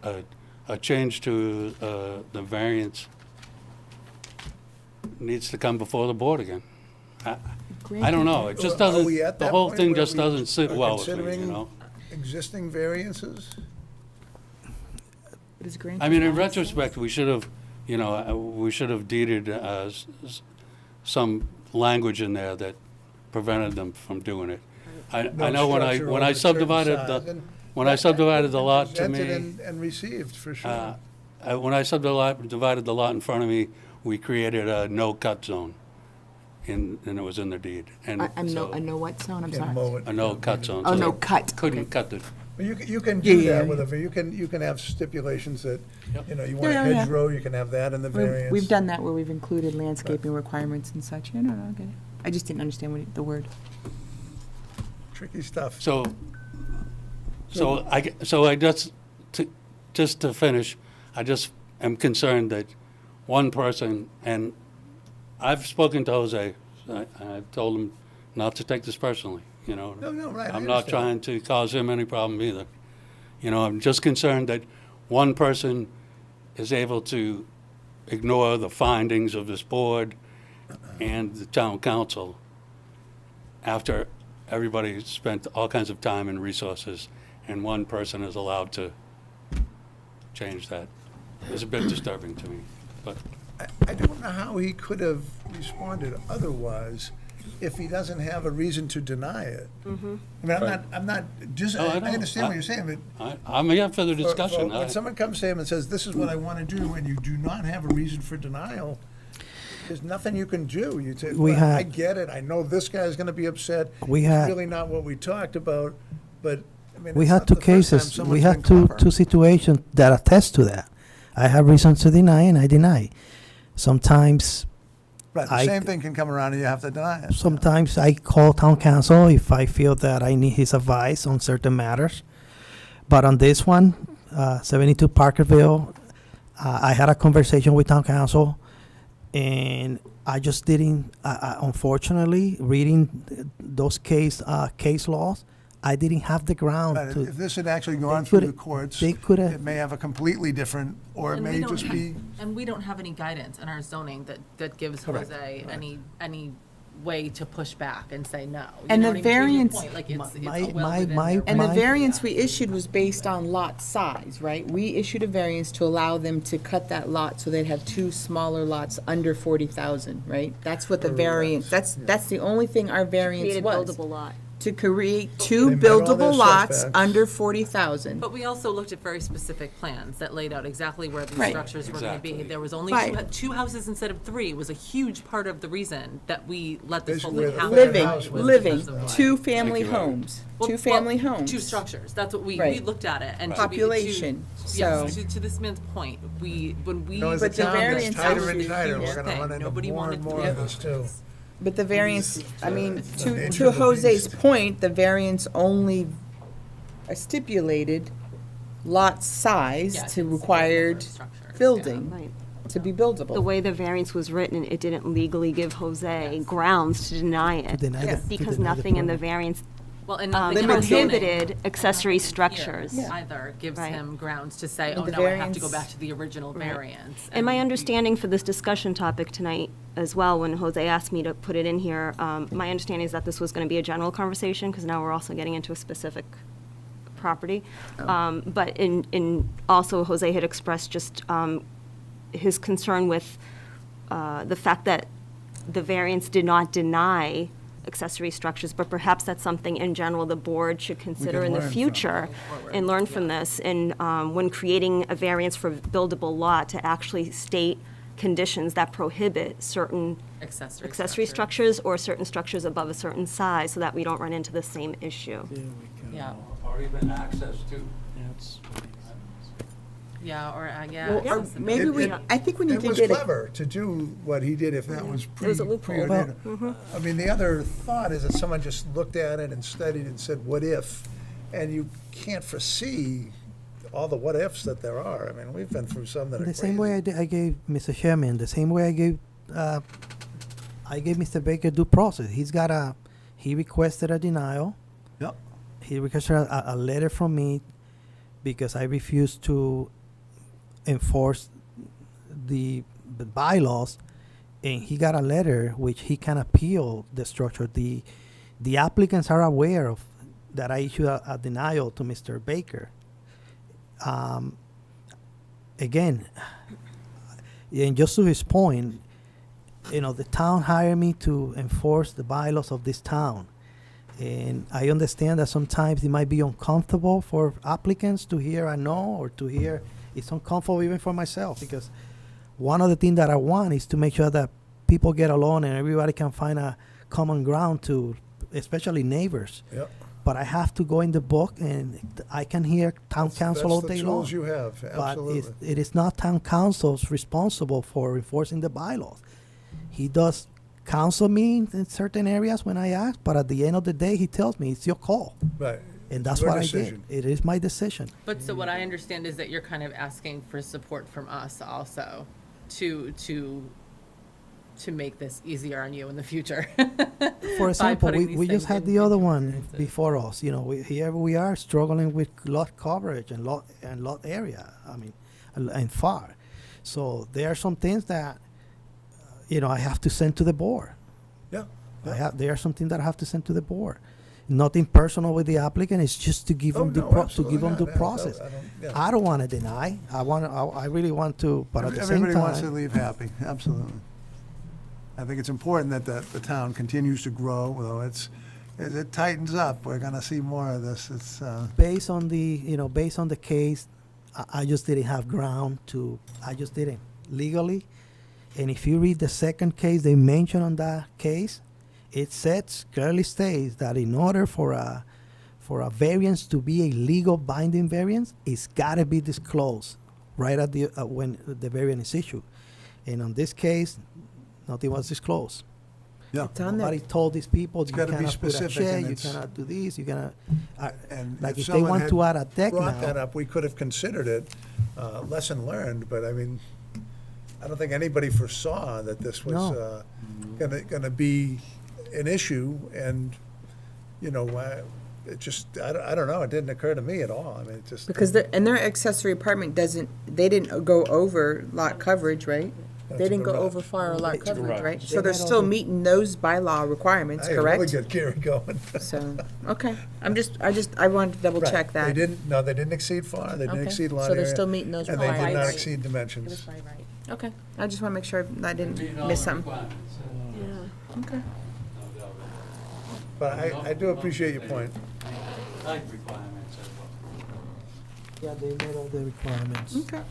a change to the variance needs to come before the board again. I don't know, it just Are doesn't, we at the that whole point thing where just we doesn't sit are well with me, you considering know? existing variances? But it's granted I mean, in access. retrospect, we should have, you know, we should have deeded some language in there that prevented them from doing it. I No know when structure I over a certain subdivided size, the, and when I subdivided the lot to presented me, and received, for sure. when I subdivided the lot in front of me, we created a no-cut zone, and it was in the deed. And A so, no what zone, I'm Can't sorry? mow it. a no-cut zone. Oh, so no they cut. Couldn't Okay. cut the, But you can Yeah, do yeah, that yeah. with a, you can have stipulations that, Yep. you know, you want a Yeah, yeah. hedgerow, you can have that in the variance. We've done that where we've included landscaping requirements and such. Yeah, no, I get it. I just didn't understand the word. Tricky stuff. so I just to finish, I just am concerned that one person, and I've spoken to Jose, I've told him not to take this personally, you know? No, right, I I'm not understand. trying to cause him any problem either. You know, I'm just concerned that one person is able to ignore the findings of this board and the town council after everybody spent all kinds of time and resources, and one person is allowed to change that. It's a bit disturbing to me, but I don't know how he could have responded otherwise if he doesn't have a reason to deny it. I mean, I'm not, No, I I know. understand what you're saying, but I'm here for the discussion. When someone comes to him and says, this is what I want to do, and you do not have a reason for denial, there's nothing you can do. You say, We well, I have- get it, I know this guy's going to be upset. We It's have- really not what we talked about, but I mean, We it's had not two the first time cases, we someone's had been clever. two situations that attest to that. I have reasons to deny and I deny. Sometimes, Right, the I- same thing can come around and you have to deny it. sometimes I call town council if I feel that I need his advice on certain matters. But on this one, 72 Parkerville, I had a conversation with town council, and I just didn't, unfortunately, reading those case laws, I didn't have the ground Right, to. if this had actually gone they through the coulda- courts, they coulda- it may have a completely different, or it And we may don't just ha- be, And we don't have any guidance in our zoning that gives Correct. Jose any way to push back and say no. You And know the what I mean? To your variance- point, like, it's My- well my- within my- their And the My- variance we issued was based on lot size, right? We issued a variance to allow them to cut that lot so they'd have two smaller lots under 40,000, right? That's what the variance, that's the only thing our variance Create a was. buildable lot. To create two They met all their buildable lots setbacks. under 40,000. But we also looked at very specific plans that laid out exactly where these Right. structures were gonna be. Exactly. There was only Right. two houses instead of three, was a huge part of the reason that we let this whole Basically, thing where happen. the Living, house was living, because of what- two-family Thank you, Larry. homes, Well, two-family well, homes. Two structures, that's what we Right. looked at it, and to be- Population, Yes, so- to this man's point, when we. you know, as the But the town gets variance tighter is and a tighter, huge we're gonna thing. run into Nobody more wanted and to more do of this too. But the variance, I mean, the nature to of the Jose's beast. point, the variance only stipulated lot size Yeah, to it's required structures, yeah. building Right. to be The buildable. way the variance was written, it didn't legally give Jose grounds to deny it. deny the- Yes. to Because deny the nothing in the permit. variance Well, and nothing in the zoning prohibited accessory here structures. either gives Right. him grounds to say, And oh, the no, I have to go variance- back to the original Right. variance. And my we- understanding for this discussion topic tonight as well, when Jose asked me to put it in here, my understanding is that this was going to be a general conversation, because now we're also getting into a specific property. But also Jose had expressed just his concern with the fact that the variance did not deny accessory structures, but perhaps that's something in general the board should consider can in the learn from. future and learn from this. And when creating a variance for buildable lot, to actually state conditions that prohibit certain accessory structures or certain structures above a certain size, so that we don't run into the same issue. Yeah, Or even access to. yeah, or, yeah. Well, or accessibility. maybe we, I think we need It to was get a. clever to do what he did if that was It was a loophole. preordained. I mean, the other thought is that someone just looked at it and studied and said, what if? And you can't foresee all the what ifs that there are. I mean, we've been through some that are The crazy. same way I gave Mr. Chairman, the same way I gave Mr. Baker due process. He requested a denial. Yep. He requested a letter from me because I refused to enforce the bylaws, and he got a letter which he can appeal the structure. The applicants are aware of that I issued a denial to Mr. Baker. Again, and just to his point, the town hired me to enforce the bylaws of this town. And I understand that sometimes it might be uncomfortable for applicants to hear a no, or to hear it's uncomfortable even for myself, because one of the things that I want is to make sure that people get along and everybody can find a common ground to, especially neighbors. Yep. But I have to go in the book, and I can hear town council all day long. That's the tools you have, But absolutely. it is not town council's responsible for enforcing the bylaws. He does counsel me in certain areas when I ask, but at the end of the day, he tells me it's your call. Right. And that's Your what decision. I did. It is my decision. But so what I understand is that you're kind of asking for support from us also to make this easier on you in the future. For by example, putting we these just things had in- the other into one variances. before us. Here we are struggling with lot coverage and lot area. I mean, and far. So there are some things that I have to send to the board. Yeah. There are some things that I have to send to the board. Nothing personal with the applicant. It's just to give Oh, them no, to absolutely give them not. the Yeah, process. yeah. I don't want to deny. I really want to, but at the same Everybody wants to time, leave happy, absolutely. I think it's important that the town continues to grow, though as it tightens up, we're gonna see more of this. It's, based on the case, I just didn't have ground to. I just didn't legally. And if you read the second case they mentioned on that case, it clearly states that in order for for a variance to be a legal binding variance, it's gotta be disclosed right at the, when the variance is issued. And on this case, nothing was disclosed. Yeah. It's on there. Nobody told these people, you gotta be cannot put a specific, shed, and you it's- cannot do this, you cannot, And like if they someone want had to add a deck brought that now. up, we could have considered it, lesson learned, but I mean, I don't think anybody foresaw that this was, No. gonna be an issue, and, you know, it just, I don't know, it didn't occur to me at all, I mean, it just. Because their accessory apartment they didn't go over lot coverage, right? That's They a didn't go garage. over far lot It's a coverage, garage. right? They So they're had still also- meeting those bylaw requirements, Hey, really correct? get Gary going. So, okay, I wanted to double Right. check that. They didn't exceed far, they didn't Okay. exceed lot So they're area, still meeting those and they did not requirements. exceed It was dimensions. by right. Okay, I just want to make sure I didn't Meeting all miss the something. requirements, Yeah. Okay. no doubt. But I do appreciate your point. Height requirements as well. Yeah, they met all the requirements. Okay.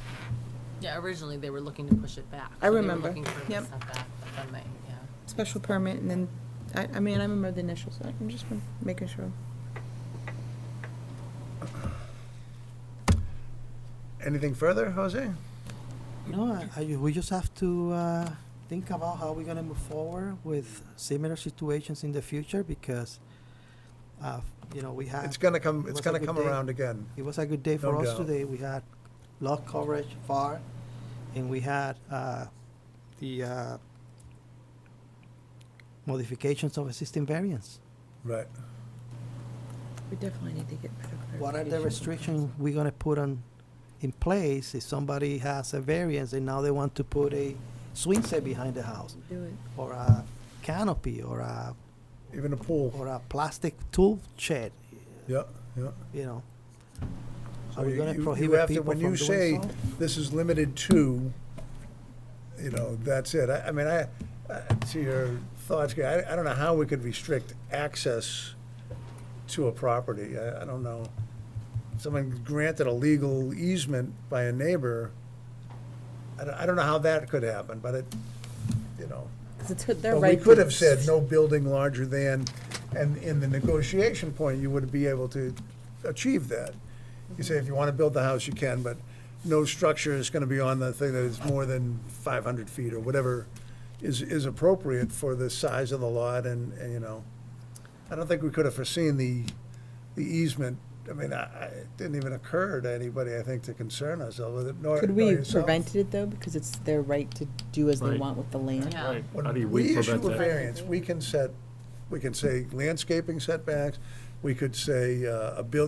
Yeah, originally they were looking to push it back. I So they were remember. looking for the Yep. setback, but then they, yeah. Special permit, and then, I mean, I remember the initials, I'm just making sure. Anything further, Jose? No, we just have to think about how we're gonna move forward with similar situations in the future because, you know, we had. It's gonna come, it it's was a gonna good come day. around again. It was a good day for No us doubt. today. We had lot coverage far, and we had the modifications of existing variants. Right. We definitely need to get better What are the clarification. restrictions we're gonna put in place if somebody has a variance and now they want to put a swing set behind the house, Do it. or a canopy, or Even a pool. a plastic tool shed, Yeah, yeah. you know? So Are we gonna you prohibit have to, people when from you doing say so? this is limited to, you know, that's it. I mean, to your thoughts, Gary, I don't know how we could restrict access to a property. I don't know. Someone granted a legal easement by a neighbor, I don't know how that could happen, but it, you know. 'Cause it's their But we right could to- have said no building larger than, and in the negotiation point, you would be able to achieve that. You say if you want to build the house, you can, but no structure is going to be on the thing that is more than 500 feet or whatever is appropriate for the size of the lot and, you know. I don't think we could have foreseen the easement. I mean, it didn't even occur to anybody, I think, to concern ourselves with it, nor Could nor we have yourself. prevented it though, because it's their right to do as they Right. want with the land? Yeah. When How do we we issue prevent a that? variance, we can say landscaping setbacks, we could say,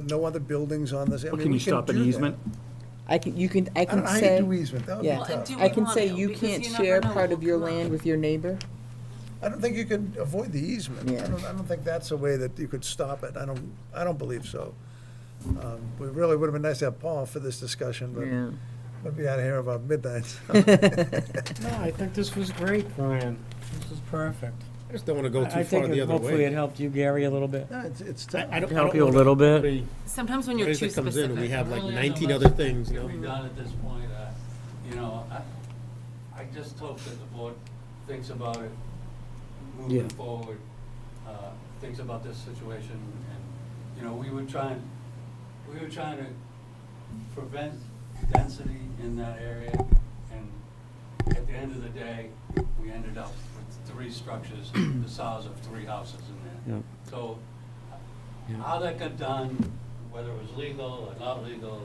no other buildings on this. I Well, mean, can we you stop an do that. easement? I can I don't know how you say, do easement, that would be yeah. Well, and tough. do I we can want say to? you Because can't you never share know part what of your will come land up. with your neighbor. I don't think you can avoid the easement. Yeah. I don't think that's a way that you could stop it. I don't believe so. We really would have been nice to have Paul for this discussion, but Yeah. we'll be out of here about midnight. No, I think this was great, Brian. This was perfect. I just don't want to go I too think far the other hopefully it way. helped you, Gary, a little bit. No, it's I tough. don't Help you a wanna little bit. be- Sometimes when you're Anything too that comes in, specific. we have like Really 19 unless other things, you Can know? be done at this point, you know, I just hope that the board thinks about it moving Yeah. forward, thinks about this situation, and, you know, we were trying to prevent density in that area, and at the end of the day, we ended up with 3 structures, the size of 3 houses in there. Yep. So, Yeah. how that got done, whether it was legal or not legal,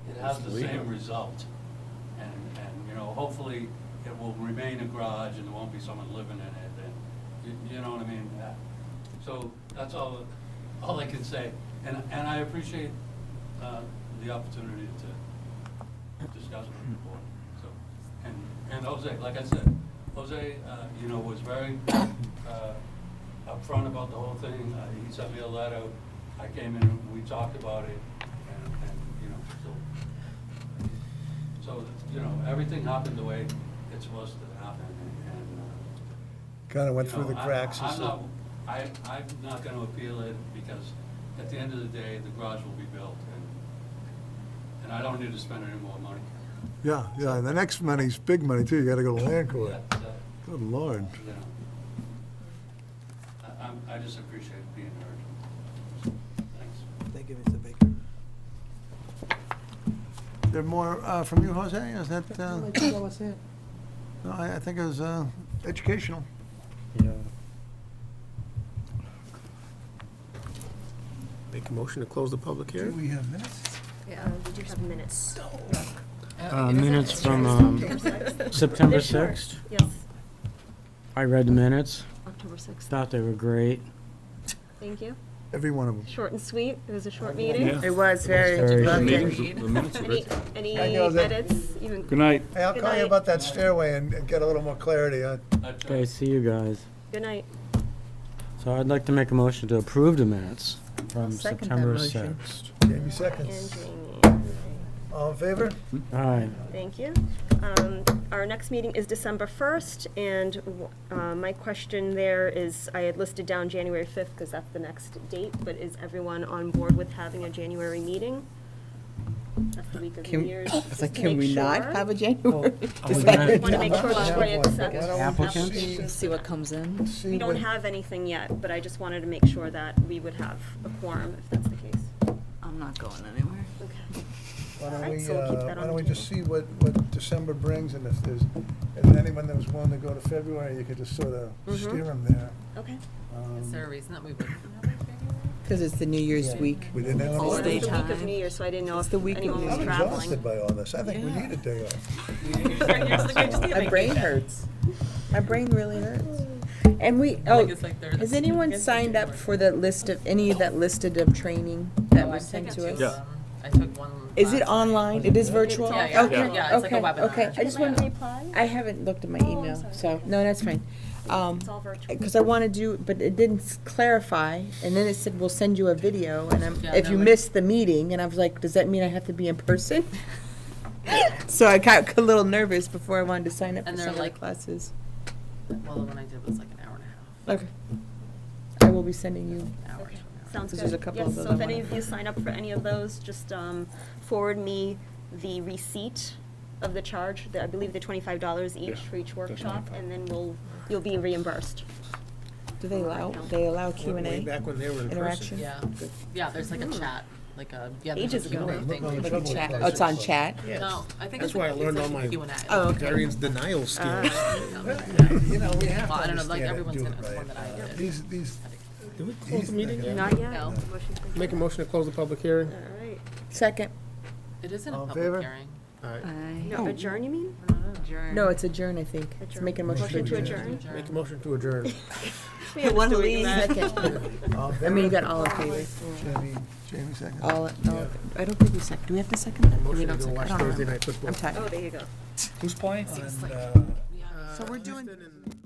it has the same result. And, you know, hopefully it will remain a garage and there won't be someone living in it, and, you know what I mean? So, that's all I can say. And I appreciate, the opportunity to discuss with the board, so. And Jose, like I said, Jose, you know, was very, upfront about the whole thing. He sent me a letter. I came in, we talked about it, and, you know, so, you know, everything happened the way it's supposed to happen, and, Kind of went you through the know, cracks. and I'm stuff. I'm not gonna appeal it, because at the end of the day, the garage will be built, and I don't need to spend any more money. Yeah, the next money's big money too, you gotta go to land court. That, Good Lord. you know, I just appreciate being heard. There more from you, Jose? Is that, I think that was it. no, I think it was educational. Yeah. Make a motion to close the public Do hearing? we have minutes? Yeah, we do have minutes. Minutes from September 6th. Yes, I read the minutes, October 6th. thought they were great. Thank you. Every one of them. Short and sweet. It was a short meeting. Yeah. It was very, Very loved short. it. The minutes are Any, good. any Thank you, Jose. edits? Even Good night. Hey, I'll Good call you night. about that stairway and get a little more clarity. Okay, see you guys. good night. So I'd like to make a motion to approve the minutes from Second that September motion. 6th. Jamie And seconds. Jamie. All in favor? Aye. Thank you. Our next meeting is December 1st, and my question there is, I had listed down January 5th because that's the next date, but is everyone on board with having a January meeting? That's the week of New Can, Year's. I was just like, to can make we not sure. have a January? we Just gonna- like- Want to make sure Yeah, before I boy. accept. Why don't we Applicants? see- See what comes in. see We don't what- have anything yet, but I just wanted to make sure that we would have a quorum if that's the case. I'm not going anywhere. Okay. Why don't Alright, we, so we'll keep that why on don't the we just see what December brings, and if there's anyone that was willing to go to February, you could just sort of steer them there. Okay. Is there a reason that we wouldn't have it January? Because it's the New Year's week. We didn't have All a day It's the week of time. New Year's, so I didn't know It's if the week of anyone New was I'm Year's. traveling. exhausted by all this. I think we need a day off. My brain hurts. My brain really hurts. And we, I oh, think it's like they're has the anyone second signed up January. for the list of, any of that listed of training that Oh, was I've sent taken to two us? of them. I took one. Is it last night. online? It is virtual? Yeah, yeah, Okay, yeah, it's like a okay, webinar. okay. I just want, reply? I haven't looked at my Oh, I'm email, sorry. so, no, that's fine. It's all virtual. Because I want to do, but it didn't clarify, and then it said, we'll send you a video, and Yeah, if no, you like- missed the meeting, and I was like, does that mean I have to be in person? So I got a little nervous before I wanted to sign up for And some they're of the like- classes. Well, the one I did was like an hour and a half. Okay. I will be sending you. Hours Okay, from now. sounds Because good. there's a couple Yes, of those so if I any wanna- of you sign up for any of those, just forward me the receipt of the charge. I believe they're $25 each Yeah, for each workshop, 25. and then you'll be reimbursed. Do they allow Q and Way A back when they were in person. interaction? Yeah, yeah, there's like a chat, like a, yeah, there's Ages a ago. Q&A Look thing. on the where you trouble can with chat. Oh, it's on chat? Yes. No, I think That's it's where I like, learned it's all like my Q&A. Oh, okay. variance denial skills. You know, we have to Well, I don't know, like understand it and everyone's do gonna it have one right. that I did. These, Did we close the meeting yet? Not yet? No. Motion to- Make a motion to close the public hearing? All right. Second. It isn't All a in public favor? hearing. All right. No, adjourn, you mean? No, it's adjourn, I think. It's Adjourn. making a motion. Motion to adjourn. adjourn? Make a motion to adjourn. We have One to leave. do that. Second. all in I mean, you favor? got all in favor. Jamie seconds. All, I don't think we second. Do we have to second that? We Motion to don't go second. I watch don't Thursday remember. night football. I'm tired. Oh, there you go. Who's playing? So we're doing. Houston and